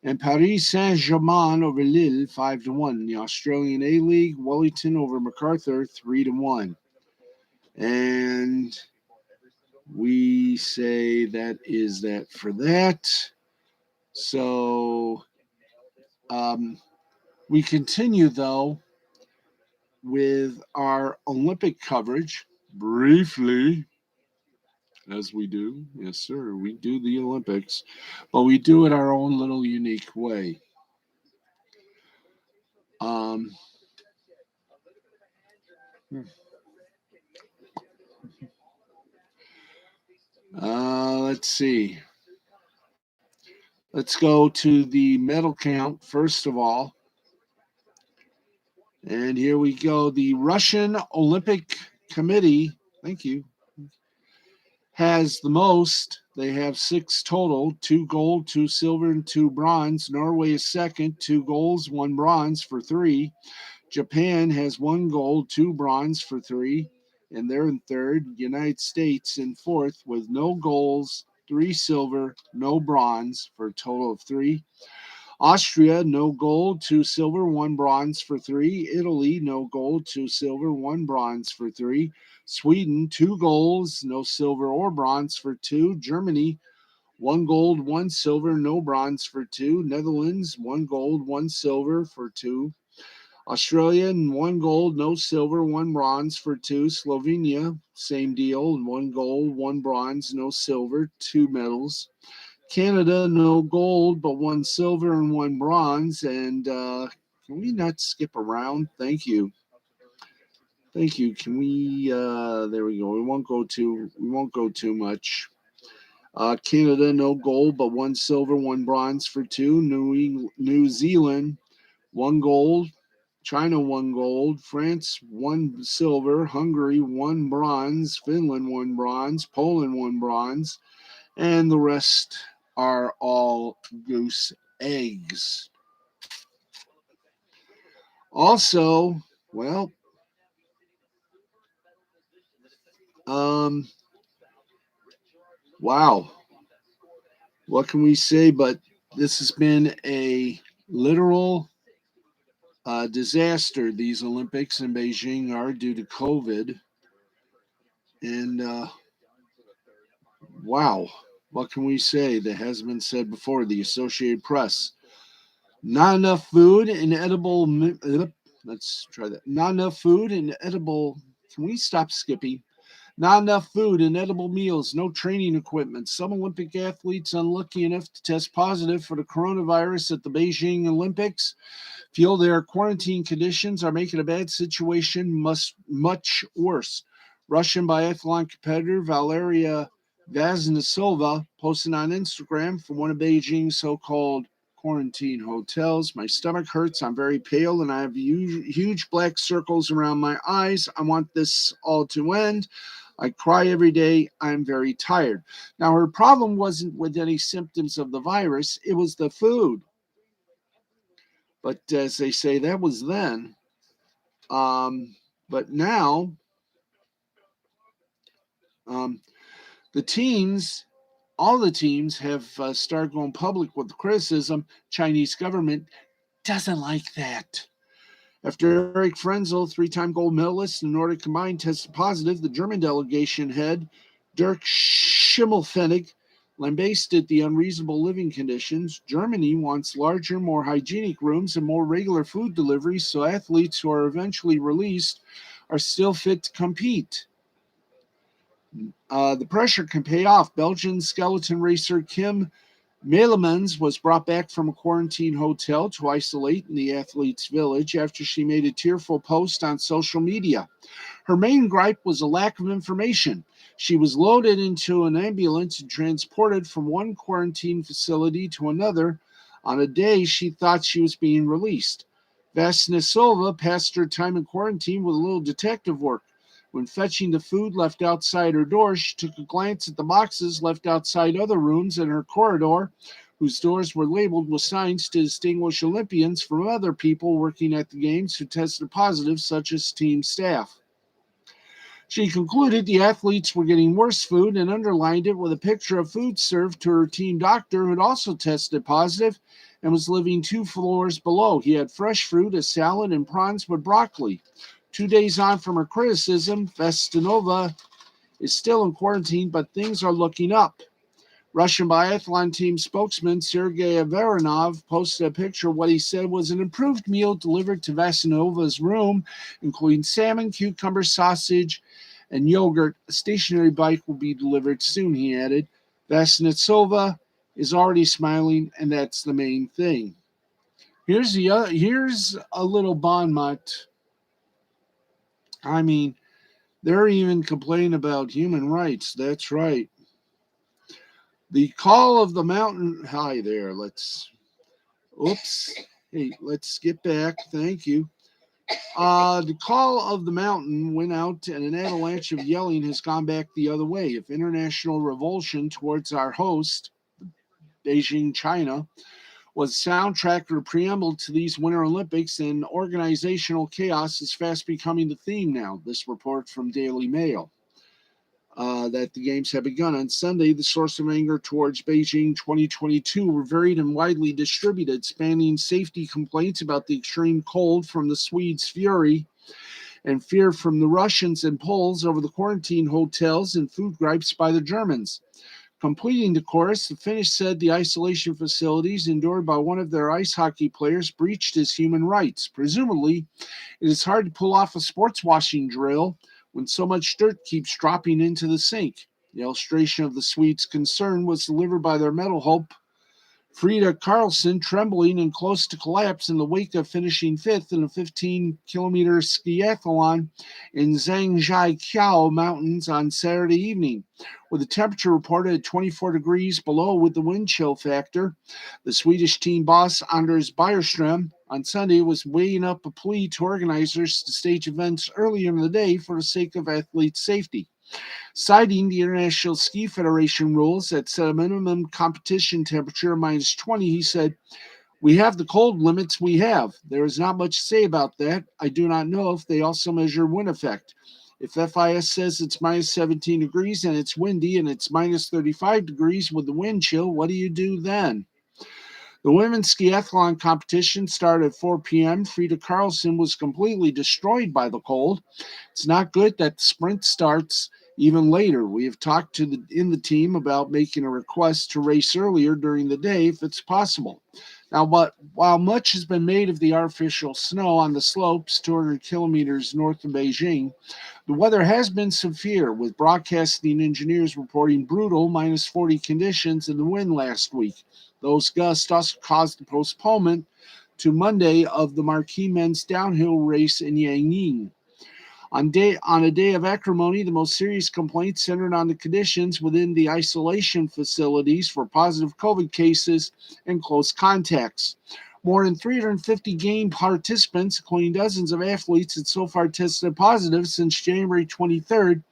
And Paris Saint-Germain over Lille 5-1. In the Australian A-League, Wellington over MacArthur 3-1. And we say that is that for that. So we continue, though, with our Olympic coverage briefly, as we do. Yes, sir, we do the Olympics, but we do it our own little unique way. Let's see. Let's go to the medal count first of all. And here we go. The Russian Olympic Committee, thank you, has the most. They have 6 total: 2 gold, 2 silver, and 2 bronze. Norway is second, 2 golds, 1 bronze for 3. Japan has 1 gold, 2 bronze for 3, and they're in third. United States in fourth with no golds, 3 silver, no bronze for a total of 3. Austria, no gold, 2 silver, 1 bronze for 3. Italy, no gold, 2 silver, 1 bronze for 3. Sweden, 2 golds, no silver or bronze for 2. Germany, 1 gold, 1 silver, no bronze for 2. Netherlands, 1 gold, 1 silver for 2. Australia, 1 gold, no silver, 1 bronze for 2. Slovenia, same deal, 1 gold, 1 bronze, no silver, 2 medals. Canada, no gold, but 1 silver and 1 bronze. And can we not skip around? Thank you. Thank you. Can we? There we go. We won't go too much. Canada, no gold, but 1 silver, 1 bronze for 2. New Zealand, 1 gold. China, 1 gold. France, 1 silver. Hungary, 1 bronze. Finland, 1 bronze. Poland, 1 bronze. And the rest are all goose eggs. Also, well, wow. What can we say? But this has been a literal disaster. These Olympics in Beijing are due to COVID. And wow, what can we say that has been said before? The Associated Press. Not enough food and edible. Let's try that. Not enough food and edible. Can we stop skipping? Not enough food and edible meals, no training equipment. Some Olympic athletes unlucky enough to test positive for the coronavirus at the Beijing Olympics feel their quarantine conditions are making a bad situation much worse. Russian biathlon competitor Valeria Vaznesova posted on Instagram from one of Beijing's so-called quarantine hotels. My stomach hurts. I'm very pale and I have huge black circles around my eyes. I want this all to end. I cry every day. I'm very tired. Now, her problem wasn't with any symptoms of the virus, it was the food. But as they say, that was then. But now, um, the teams, all the teams have started going public with criticism. Chinese government doesn't like that. After Eric Frenzel, 3-time gold medalist in the Nordic combined, tested positive, the German delegation head, Dirk Schimmelfennig, lambasted the unreasonable living conditions. Germany wants larger, more hygienic rooms and more regular food deliveries so athletes who are eventually released are still fit to compete. The pressure can pay off. Belgian skeleton racer Kim Meulemans was brought back from a quarantine hotel to isolate in the athlete's village after she made a tearful post on social media. Her main gripe was a lack of information. She was loaded into an ambulance and transported from one quarantine facility to another on a day she thought she was being released. Vasnesova passed her time in quarantine with a little detective work. When fetching the food left outside her door, she took a glance at the boxes left outside other rooms in her corridor, whose doors were labeled with signs to distinguish Olympians from other people working at the games who tested positive, such as team staff. She concluded the athletes were getting worse food and underlined it with a picture of food served to her team doctor, who had also tested positive and was living 2 floors below. He had fresh fruit, a salad, and prawns with broccoli. 2 days on from her criticism, Vestinova is still in quarantine, but things are looking up. Russian biathlon team spokesman Sergei Avaronov posted a picture of what he said was an improved meal delivered to Vasinova's room, including salmon, cucumber, sausage, and yogurt. A stationary bike will be delivered soon, he added. Vasinitsova is already smiling, and that's the main thing. Here's a little bon mot. I mean, they're even complaining about human rights. That's right. The call of the mountain. Hi there. Oops. Hey, let's get back. Thank you. The call of the mountain went out, and an avalanche of yelling has gone back the other way. If international revulsion towards our host, Beijing, China, was soundtrack or preamble to these Winter Olympics, and organizational chaos is fast becoming the theme now. This report from Daily Mail. That the games have begun. On Sunday, the source of anger towards Beijing 2022 were varied and widely distributed, spanning safety complaints about the extreme cold from the Swedes' fury and fear from the Russians and Poles over the quarantine hotels and food gripes by the Germans. Completing the chorus, the Finnish said the isolation facilities endured by one of their ice hockey players breached his human rights. Presumably, it is hard to pull off a sports washing drill when so much dirt keeps dropping into the sink. The illustration of the Swedes' concern was delivered by their medal hope, Frida Karlsson, trembling and close to collapse in the wake of finishing fifth in a 15-kilometer skiathlon in Zhangjiakou Mountains on Saturday evening. With the temperature reported at 24 degrees below with the wind chill factor, the Swedish team boss Anders Bjerström on Sunday was weighing up a plea to organizers to stage events earlier in the day for the sake of athletes' safety. Citing the International Ski Federation rules that set a minimum competition temperature of minus 20, he said, "We have the cold limits we have. There is not much to say about that. I do not know if they also measure wind effect. If FIS says it's minus 17 degrees and it's windy and it's minus 35 degrees with the wind chill, what do you do then?" The women's skiathlon competition started at 4 p.m. Frida Karlsson was completely destroyed by the cold. It's not good that the sprint starts even later. We have talked in the team about making a request to race earlier during the day if it's possible. Now, but while much has been made of the artificial snow on the slopes 200 kilometers north of Beijing, the weather has been severe, with broadcasting engineers reporting brutal minus 40 conditions in the wind last week. Those gusts also caused the postponement to Monday of the marquee men's downhill race in Yangning. On a day of acrimony, the most serious complaints centered on the conditions within the isolation facilities for positive COVID cases and close contacts. More than 350 game participants, including dozens of athletes, had so far tested positive since January 23rd,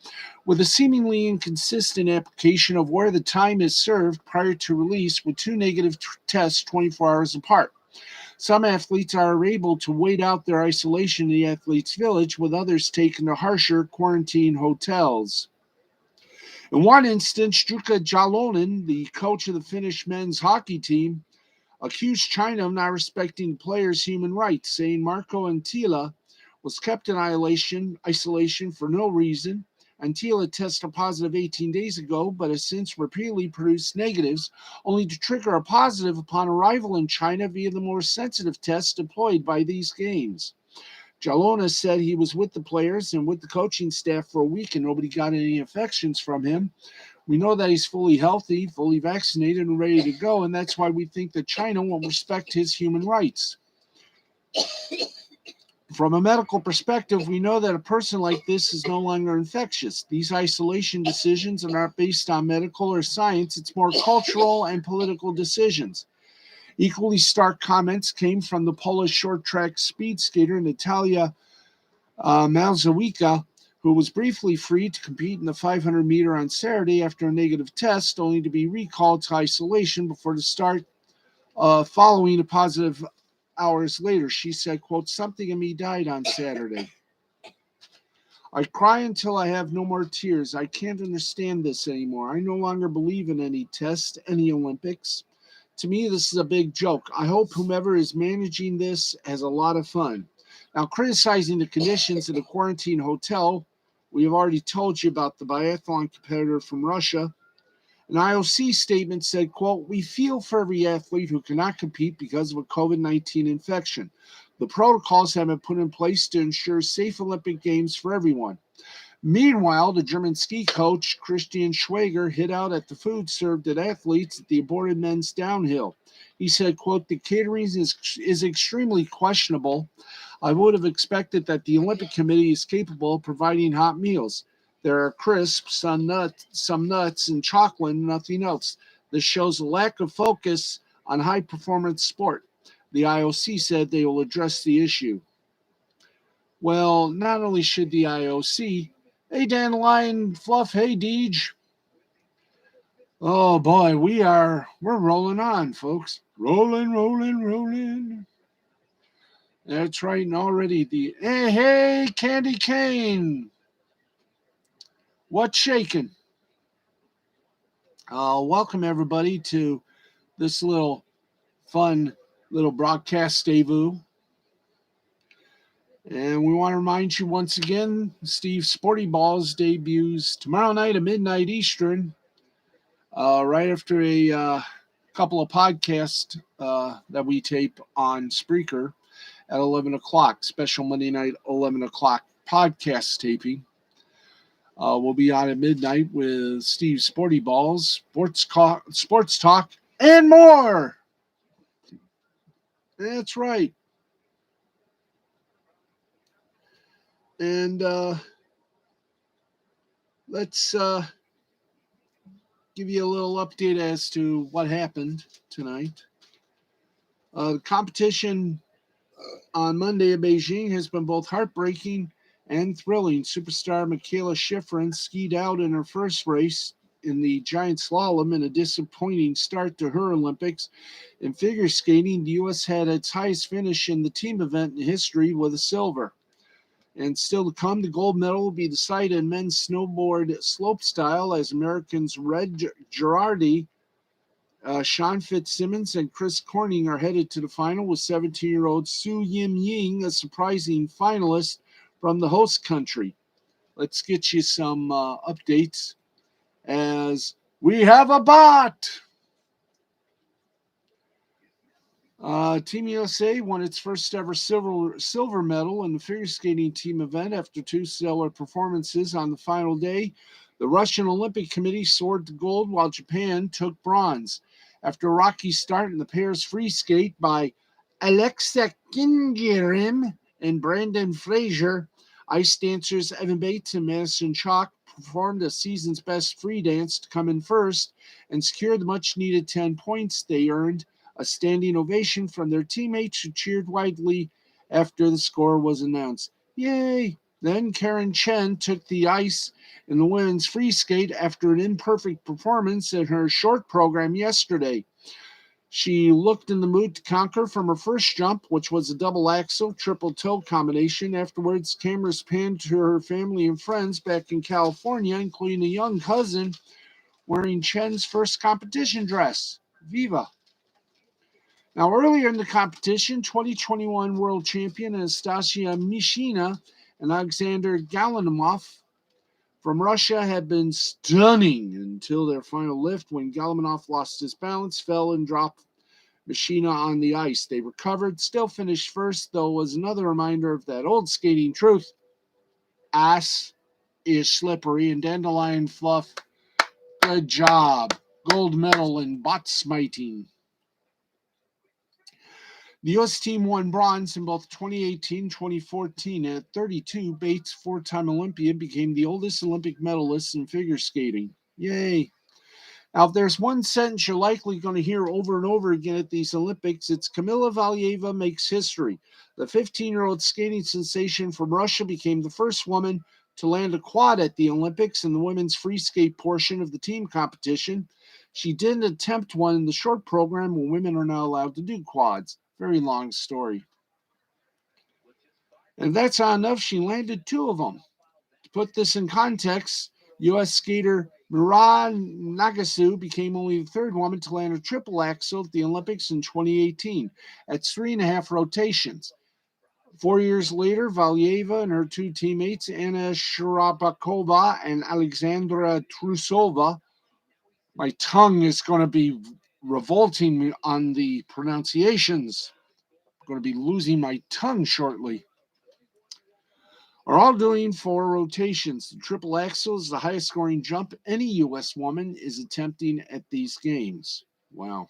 with a seemingly inconsistent application of where the time is served prior to release, with two negative tests 24 hours apart. Some athletes are able to wait out their isolation in the athletes' village, with others taken to harsher quarantine hotels. In one instance, Jukka Jalonen, the coach of the Finnish men's hockey team, accused China of not respecting the players' human rights, saying Marco Antila was kept in isolation for no reason. Antila tested positive 18 days ago, but has since repeatedly produced negatives, only to trigger a positive upon arrival in China via the more sensitive tests deployed by these games. Jalona said he was with the players and with the coaching staff for a week and nobody got any infections from him. We know that he's fully healthy, fully vaccinated, and ready to go, and that's why we think that China won't respect his human rights. From a medical perspective, we know that a person like this is no longer infectious. These isolation decisions are not based on medical or science. It's more cultural and political decisions. Equally stark comments came from the Polish short track speed skater Natalia Malzawiecka, who was briefly free to compete in the 500 meter on Saturday after a negative test, only to be recalled to isolation before the start following a positive hours later. She said, quote, "Something in me died on Saturday. I cry until I have no more tears. I can't understand this anymore. I no longer believe in any test, any Olympics. To me, this is a big joke. I hope whomever is managing this has a lot of fun." Now, criticizing the conditions in a quarantine hotel, we have already told you about the biathlon competitor from Russia. An IOC statement said, quote, "We feel for every athlete who cannot compete because of a COVID-19 infection. The protocols have been put in place to ensure safe Olympic Games for everyone." Meanwhile, the German ski coach Christian Schwager hit out at the food served at athletes at the aborted men's downhill. He said, quote, "The catering is extremely questionable. I would have expected that the Olympic Committee is capable of providing hot meals. There are crisps, some nuts, and chocolate, and nothing else. This shows a lack of focus on high-performance sport." The IOC said they will address the issue. Well, not only should the IOC, hey, Dandelion Fluff, hey, Deej. Oh boy, we're rolling on, folks. Rolling. That's right, and already hey, Candy Cane. What's shaking? Welcome everybody to this little fun little broadcast debut. And we want to remind you once again, Steve Sporty Balls debuts tomorrow night at midnight Eastern. right after a couple of podcasts that we tape on Spreaker at 11 o'clock, special Monday night 11 o'clock podcast taping. We'll be on at midnight with Steve Sporty Balls, sports talk, and more. That's right. And let's give you a little update as to what happened tonight. The competition on Monday in Beijing has been both heartbreaking and thrilling. Superstar Michaela Schifrin skied out in her first race in the giant slalom in a disappointing start to her Olympics. In figure skating, the U.S. had its highest finish in the team event in history with a silver. And still to come, the gold medal will be decided in men's snowboard slopestyle as Americans Red Girardi, Sean Fitzsimmons, and Chris Corning are headed to the final with 17-year-old Su Yim Ying, a surprising finalist from the host country. Let's get you some updates as we have a bot. Team USA won its first ever silver medal in the figure skating team event after two stellar performances on the final day. The Russian Olympic Committee soared to gold while Japan took bronze. After a rocky start in the pairs free skate by Alexa Kingerim and Brandon Fraser, ice dancers Evan Bates and Madison Chalk performed the season's best free dance to come in first and secure the much-needed 10 points they earned. A standing ovation from their teammates who cheered widely after the score was announced. Yay! Then Karen Chen took the ice in the women's free skate after an imperfect performance in her short program yesterday. She looked in the mood to conquer from her first jump, which was a double axel, triple toe combination. Afterwards, cameras panned to her family and friends back in California, including a young cousin wearing Chen's first competition dress. Viva! Now, earlier in the competition, 2021 world champion Anastasia Mishina and Alexander Galanimov from Russia had been stunning until their final lift when Galanimov lost his balance, fell, and dropped Mishina on the ice. They recovered, still finished first, though it was another reminder of that old skating truth. Ass is slippery, and dandelion fluff, good job. Gold medal in bot smiting. The U.S. team won bronze in both 2018 and 2014. At 32, Bates, four-time Olympian, became the oldest Olympic medalist in figure skating. Yay. Now, if there's one sentence you're likely going to hear over and over again at these Olympics, it's Camilla Vallieva makes history. The 15-year-old skating sensation from Russia became the first woman to land a quad at the Olympics in the women's free skate portion of the team competition. She didn't attempt one in the short program when women are not allowed to do quads. Very long story. And that's not enough. She landed two of them. To put this in context, U.S. skater Mira Nagasu became only the third woman to land a triple axel at the Olympics in 2018. That's 3.5 rotations. 4 years later, Vallieva and her two teammates, Anna Sharapakova and Alexandra Trusova, my tongue is going to be revolting me on the pronunciations. I'm going to be losing my tongue shortly. Are all doing 4 rotations. The triple axel is the highest scoring jump any U.S. woman is attempting at these games. Wow.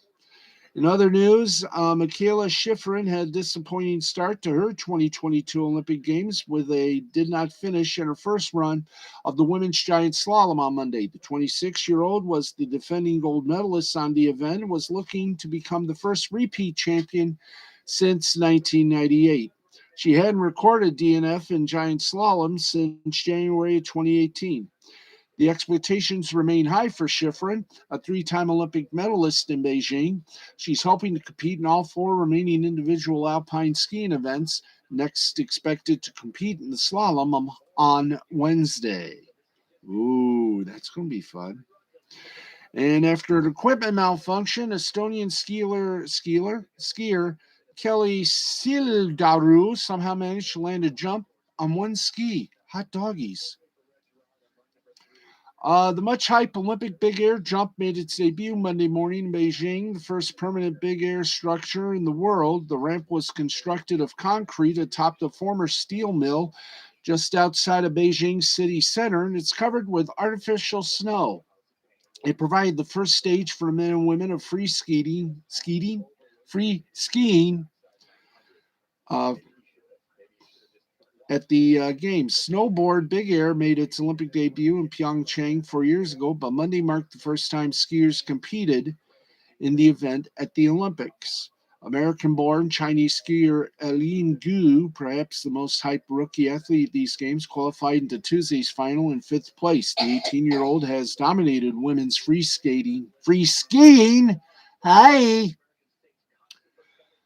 In other news, Michaela Schifrin had a disappointing start to her 2022 Olympic Games with a did not finish in her first run of the women's giant slalom on Monday. The 26-year-old was the defending gold medalist on the event and was looking to become the first repeat champion since 1998. She hadn't recorded DNF in giant slalom since January of 2018. The expectations remain high for Schifrin, a 3-time Olympic medalist in Beijing. She's hoping to compete in all 4 remaining individual alpine skiing events, next expected to compete in the slalom on Wednesday. Ooh, that's going to be fun. And after an equipment malfunction, Estonian skier Kelly Sildaru somehow managed to land a jump on one ski. Hot doggies. The much hyped Olympic big air jump made its debut Monday morning in Beijing, the first permanent big air structure in the world. The ramp was constructed of concrete atop the former steel mill just outside of Beijing city center, and it's covered with artificial snow. It provided the first stage for men and women of free skiing uh, at the games. Snowboard Big Air made its Olympic debut in Pyeongchang 4 years ago, but Monday marked the first time skiers competed in the event at the Olympics. American born Chinese skier Eileen Gu, perhaps the most hyped rookie athlete at these games, qualified into Tuesday's final in fifth place. The 18-year-old has dominated women's free skiing. Hi,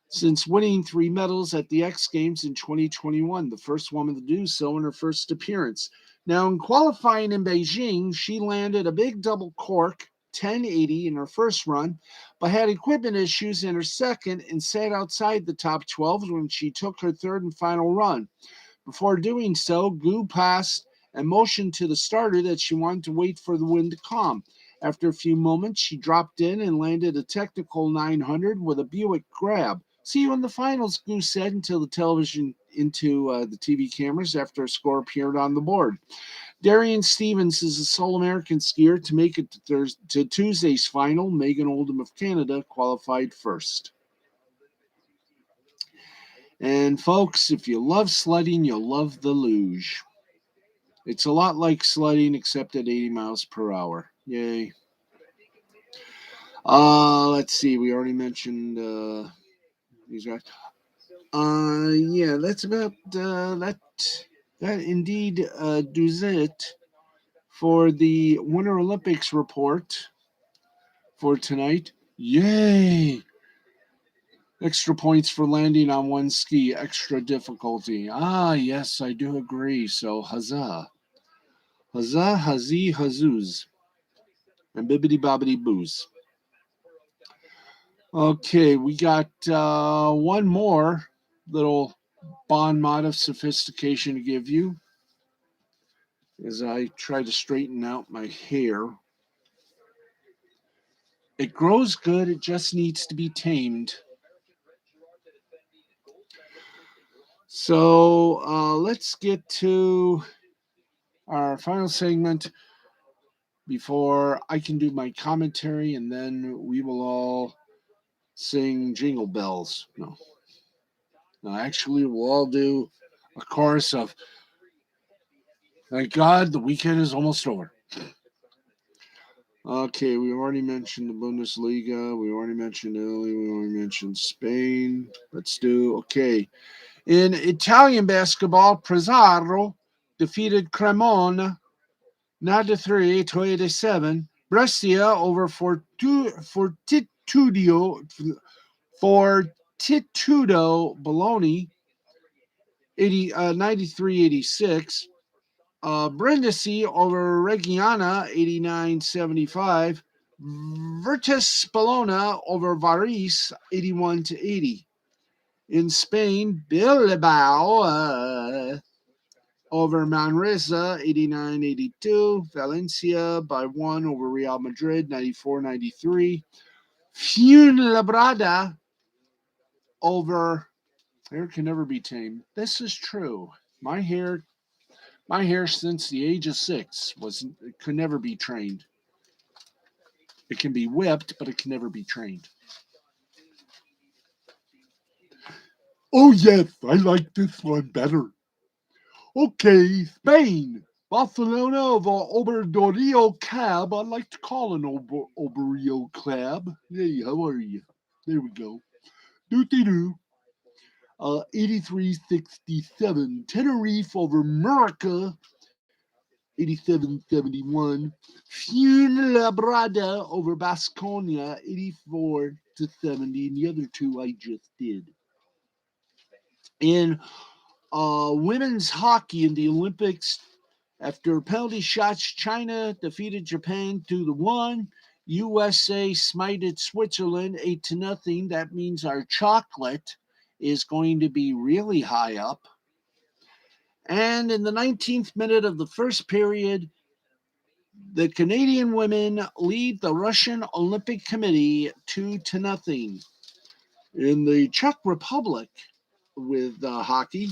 since winning 3 medals at the X Games in 2021, the first woman to do so in her first appearance. Now, in qualifying in Beijing, she landed a big double cork 1080 in her first run, but had equipment issues in her second and sat outside the top 12 when she took her third and final run. Before doing so, Gu passed and motioned to the starter that she wanted to wait for the wind to calm. After a few moments, she dropped in and landed a technical 900 with a Buick grab. See you in the finals, Gu said into the TV cameras after a score appeared on the board. Darian Stevens is the sole American skier to make it to Tuesday's final. Megan Oldham of Canada qualified first. And folks, if you love sledding, you'll love the luge. It's a lot like sledding except at 80 miles per hour. Yay. Let's see. We already mentioned these guys. Yeah, that's about that. That indeed does it for the Winter Olympics report for tonight. Yay! Extra points for landing on one ski, extra difficulty. Ah, yes, I do agree. So, huzzah. Huzzah, huzzee, huzzooz. And bibbity bobbity boos. Okay, we got one more little bon mot of sophistication to give you as I try to straighten out my hair. It grows good, it just needs to be tamed. So let's get to our final segment before I can do my commentary, and then we will all sing Jingle Bells. No, actually, we'll all do a chorus of Thank God the weekend is almost over. Okay, we already mentioned the Bundesliga. We already mentioned Italy. We already mentioned Spain. Okay. In Italian basketball, Pesaro defeated Cremona 93 to 87. Brescia over Fortitudo Bologna 93-86. Brindisi over Reggiana 89-75. Virtus Bologna over Varis 81-80. In Spain, Bilbao over Manresa 89-82. Valencia by 1 over Real Madrid 94-93. Fuenlabrada over Hair can never be tamed. This is true. My hair since the age of 6 could never be trained. It can be whipped, but it can never be trained. Oh yes, I like this one better. Okay, Spain. Barcelona over Obradorio Cab. I like to call an Obradorio Cab. Hey, how are you? There we go. Doo-doo-doo. 83-67. Tenerife over Murica 87-71. Fuenlabrada over Baskonia 84-70. And the other two I just did. In women's hockey in the Olympics, after penalty shots, China defeated Japan 2-1. USA smited Switzerland 8-0. That means our chocolate is going to be really high up. And in the 19th minute of the first period, The Canadian women lead the Russian Olympic Committee 2-0. In the Czech Republic with hockey,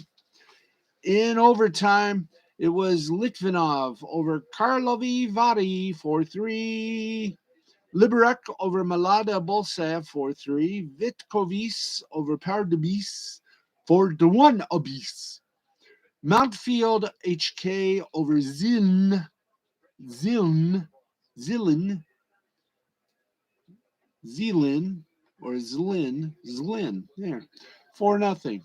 in overtime, it was Litvinov over Karlovy Vary 4-3. Liberec over Malada Bolsa 4-3. Vitkovice over Pardubice 4-1 Abyss. Mountfield HK over Zilin or Zlin, there, 4-0.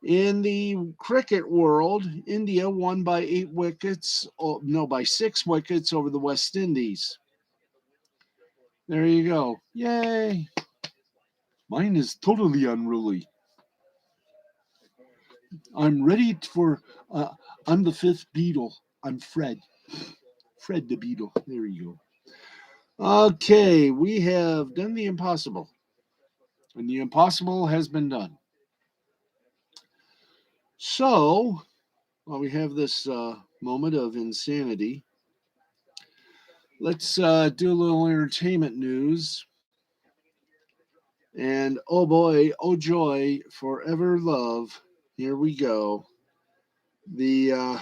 In the cricket world, India won by 6 wickets over the West Indies. There you go. Yay. Mine is totally unruly. I'm ready for, I'm the fifth Beatle. I'm Fred. Fred the Beatle. There you go. Okay, we have done the impossible. And the impossible has been done. So, while we have this moment of insanity, let's do a little entertainment news. And oh boy, oh joy, forever love. Here we go. The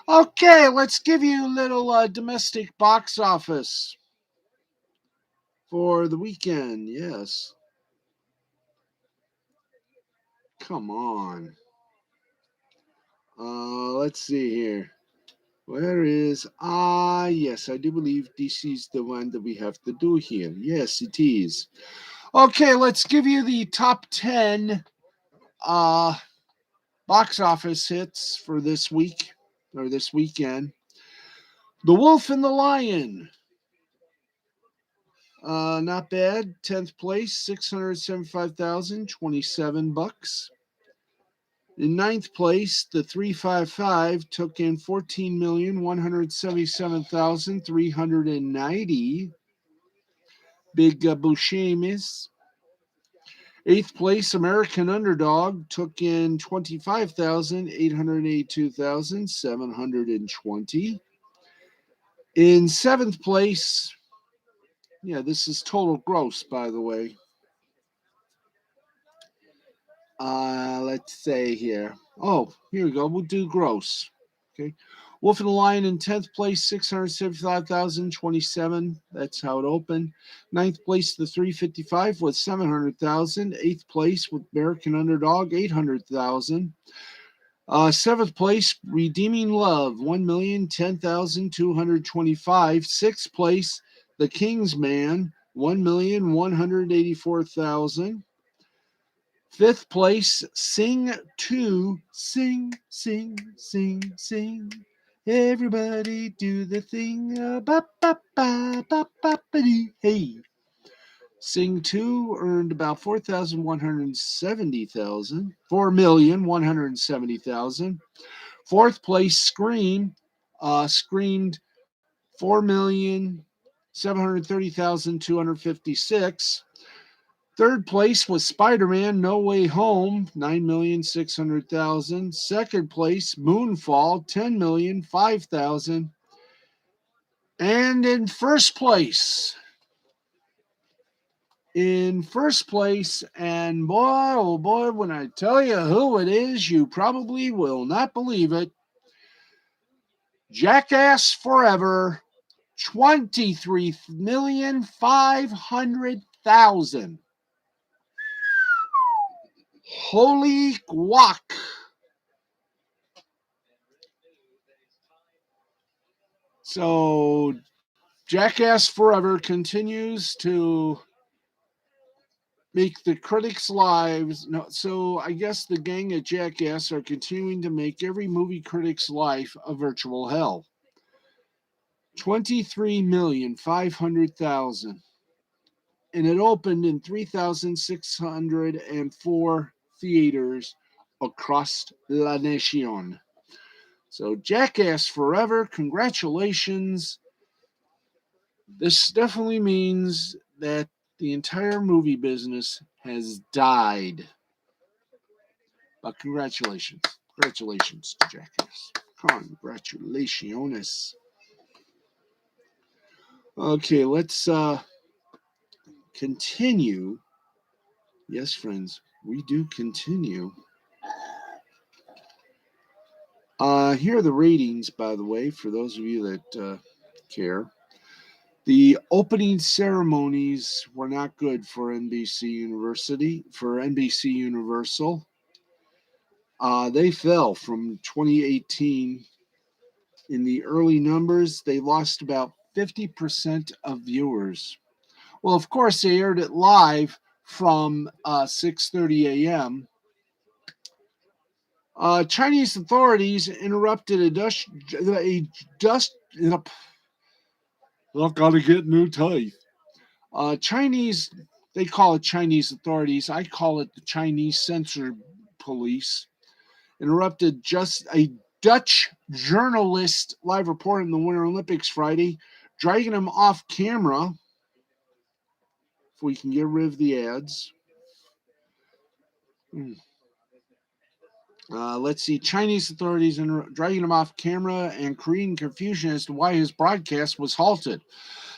okay, let's give you a little domestic box office for the weekend. Yes. Come on. Let's see here. Where is... yes, I do believe this is the one that we have to do here. Yes, it is. Okay, let's give you the top 10 box office hits for this week, or this weekend. The Wolf and the Lion. Not bad. 10th place, $675,027. In 9th place, the 355 took in $14,177,390. Big Buscemi's. 8th place, American Underdog took in $25,882,720. In 7th place, yeah, this is total gross, by the way. Let's say here. Oh, here we go. We'll do gross. Okay. Wolf and the Lion in 10th place, $675,027. That's how it opened. 9th place, the 355 with $700,000. 8th place with American Underdog, $800,000. 7th place, Redeeming Love, $1,010,225. 6th place, The King's Man, $1,184,000. 5th place, Sing 2, sing, sing, sing, sing. Everybody do the thing. Hey. Sing 2 earned about $4,170,000. 4th place, Scream, screamed $4,730,256. 3rd place was Spider-Man No Way Home, $9,600,000. 2nd place, Moonfall, $10,005,000. And in first place, and boy, oh boy, when I tell you who it is, you probably will not believe it. Jackass Forever, $23,500,000. Holy guac. So, Jackass Forever continues to make the critics' lives. No, so I guess the gang at Jackass are continuing to make every movie critic's life a virtual hell. 23,500,000. And it opened in 3,604 theaters across la nation. So Jackass Forever, congratulations. This definitely means that the entire movie business has died. But congratulations. Congratulations to Jackass. Congratulations. Okay, let's continue. Yes, friends, we do continue. Here are the ratings, by the way, for those of you that care. The opening ceremonies were not good for NBC Universal. They fell from 2018 in the early numbers. They lost about 50% of viewers. Well, of course, they aired it live from 6:30 a.m. Chinese authorities interrupted Look, gotta get new teeth. Chinese, they call it Chinese authorities. I call it the Chinese censor police. Interrupted just a Dutch journalist live report in the Winter Olympics Friday, dragging him off camera. If we can get rid of the ads. Let's see. Chinese authorities dragging him off camera and creating confusion as to why his broadcast was halted.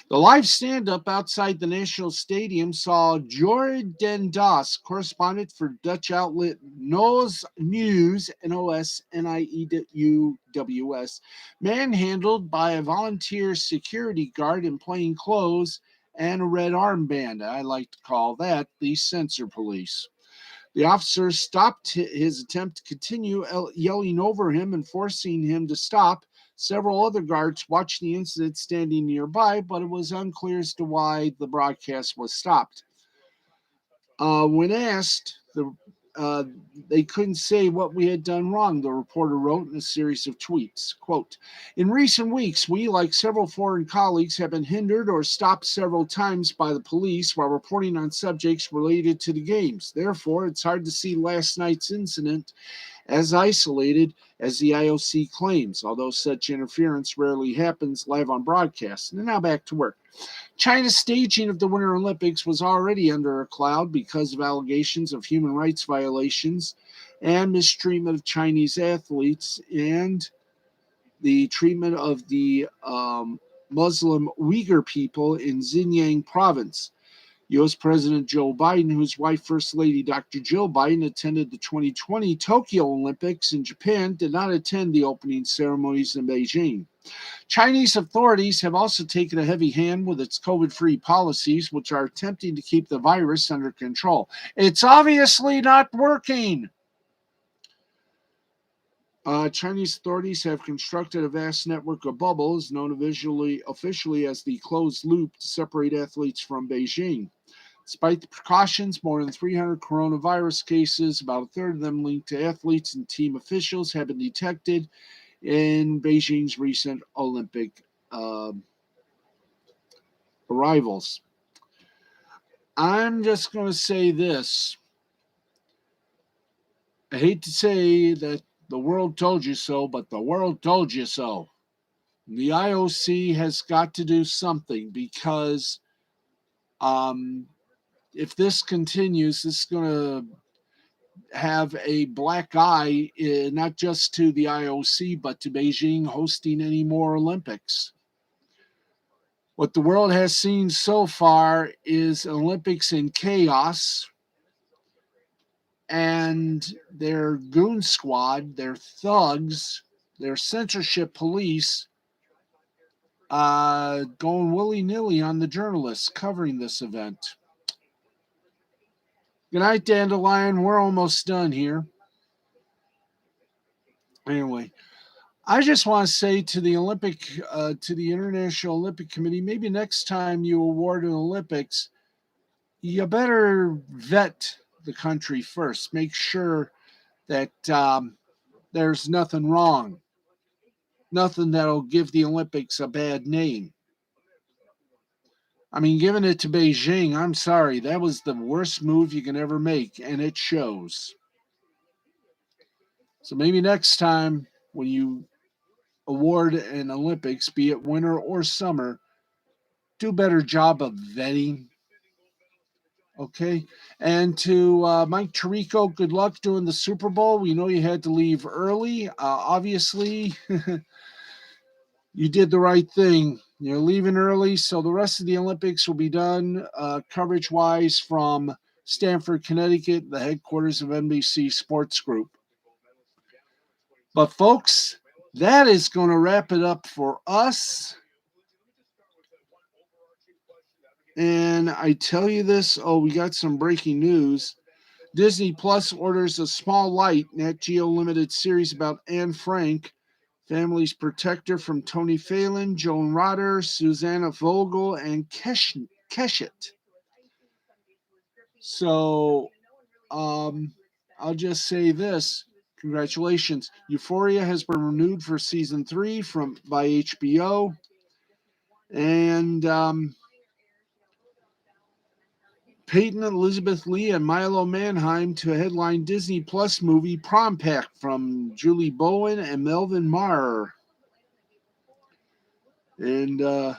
The live stand-up outside the National Stadium saw Jordan Das, correspondent for Dutch outlet Nos News, Nosnieuws, manhandled by a volunteer security guard in plain clothes and a red armband. I like to call that the censor police. The officer stopped his attempt to continue yelling over him and forcing him to stop. Several other guards watched the incident standing nearby, but it was unclear as to why the broadcast was stopped. When asked, they couldn't say what we had done wrong, the reporter wrote in a series of tweets. Quote, in recent weeks, we, like several foreign colleagues, have been hindered or stopped several times by the police while reporting on subjects related to the games. Therefore, it's hard to see last night's incident as isolated as the IOC claims, although such interference rarely happens live on broadcast. And now back to work. China's staging of the Winter Olympics was already under a cloud because of allegations of human rights violations and mistreatment of Chinese athletes and the treatment of the Muslim Uyghur people in Xinjiang province. U.S. President Joe Biden, whose wife, First Lady Dr. Jill Biden, attended the 2020 Tokyo Olympics in Japan, did not attend the opening ceremonies in Beijing. Chinese authorities have also taken a heavy hand with its COVID-free policies, which are attempting to keep the virus under control. It's obviously not working. Chinese authorities have constructed a vast network of bubbles, known officially as the closed loop, to separate athletes from Beijing. Despite the precautions, more than 300 coronavirus cases, about a third of them linked to athletes and team officials, have been detected in Beijing's recent Olympic arrivals. I'm just going to say this. I hate to say that the world told you so, but the world told you so. The IOC has got to do something because if this continues, this is going to have a black eye, not just to the IOC, but to Beijing hosting any more Olympics. What the world has seen so far is Olympics in chaos, and their goon squad, their thugs, their censorship police going willy-nilly on the journalists covering this event. Good night, Dandelion. We're almost done here. Anyway, I just want to say to the International Olympic Committee, maybe next time you award an Olympics, you better vet the country first. Make sure that there's nothing wrong, nothing that'll give the Olympics a bad name. I mean, giving it to Beijing, I'm sorry, that was the worst move you can ever make, and it shows. So maybe next time when you award an Olympics, be it winter or summer, do a better job of vetting. Okay. And to Mike Tirico, good luck doing the Super Bowl. We know you had to leave early. Obviously, you did the right thing. You're leaving early, so the rest of the Olympics will be done coverage-wise from Stamford, Connecticut, the headquarters of NBC Sports Group. But, folks, that is going to wrap it up for us. And I tell you this, we got some breaking news. Disney Plus orders a small light Nat Geo limited series about Anne Frank, family's protector, from Tony Phelan, Joan Rotter, Susanna Vogel, and Keshet. So I'll just say this. Congratulations. Euphoria has been renewed for season 3 by HBO. And Peyton Elizabeth Lee and Milo Manheim to headline Disney Plus movie Prom Pack from Julie Bowen and Melvin Marr. And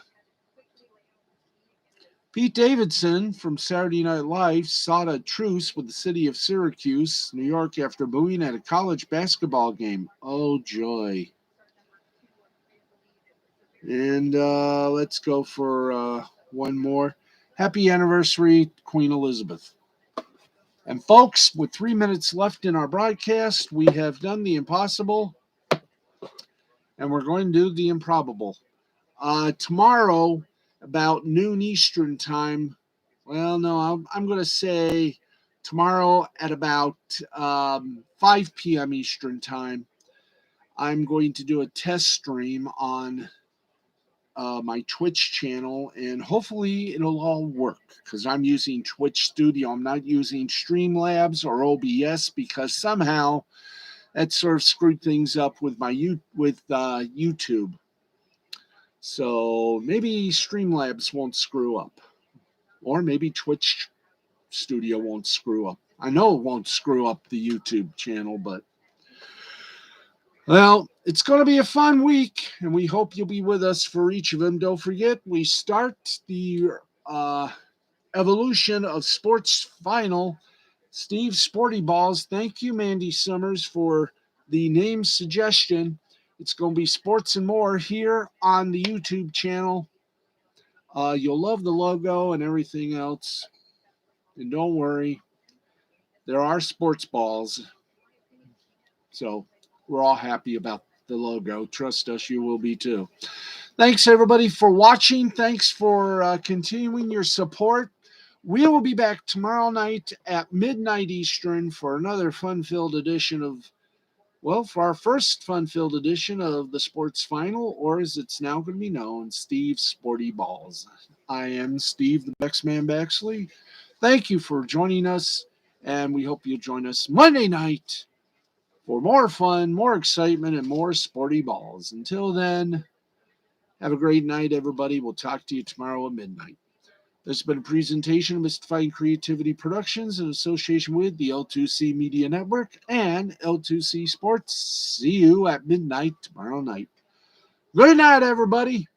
Pete Davidson from Saturday Night Live sought a truce with the city of Syracuse, New York, after booing at a college basketball game. Oh, joy. And let's go for one more. Happy anniversary, Queen Elizabeth. And folks, with 3 minutes left in our broadcast, we have done the impossible, and we're going to do the improbable. Tomorrow, about noon Eastern time, well, no, I'm going to say tomorrow at about 5 p.m. Eastern time, I'm going to do a test stream on my Twitch channel, and hopefully it'll all work because I'm using Twitch Studio. I'm not using Streamlabs or OBS because somehow that sort of screwed things up with my YouTube. So maybe Streamlabs won't screw up, or maybe Twitch Studio won't screw up. I know it won't screw up the YouTube channel, but well, it's going to be a fun week, and we hope you'll be with us for each of them. Don't forget, we start the evolution of Sports Final. Steve Sporty Balls, thank you, Mandy Summers, for the name suggestion. It's going to be Sports and More here on the YouTube channel. You'll love the logo and everything else. And don't worry, there are sports balls. So we're all happy about the logo. Trust us, you will be too. Thanks, everybody, for watching. Thanks for continuing your support. We will be back tomorrow night at midnight Eastern for another fun-filled edition of, well, for our first fun-filled edition of the Sports Final, or as it's now going to be known, Steve's Sporty Balls. I am Steve, the Bexman Baxley. Thank you for joining us, and we hope you'll join us Monday night for more fun, more excitement, and more sporty balls. Until then, have a great night, everybody. We'll talk to you tomorrow at midnight. This has been a presentation of Mystifying Creativity Productions in association with the L2C Media Network and L2C Sports. See you at midnight tomorrow night. Good night, everybody.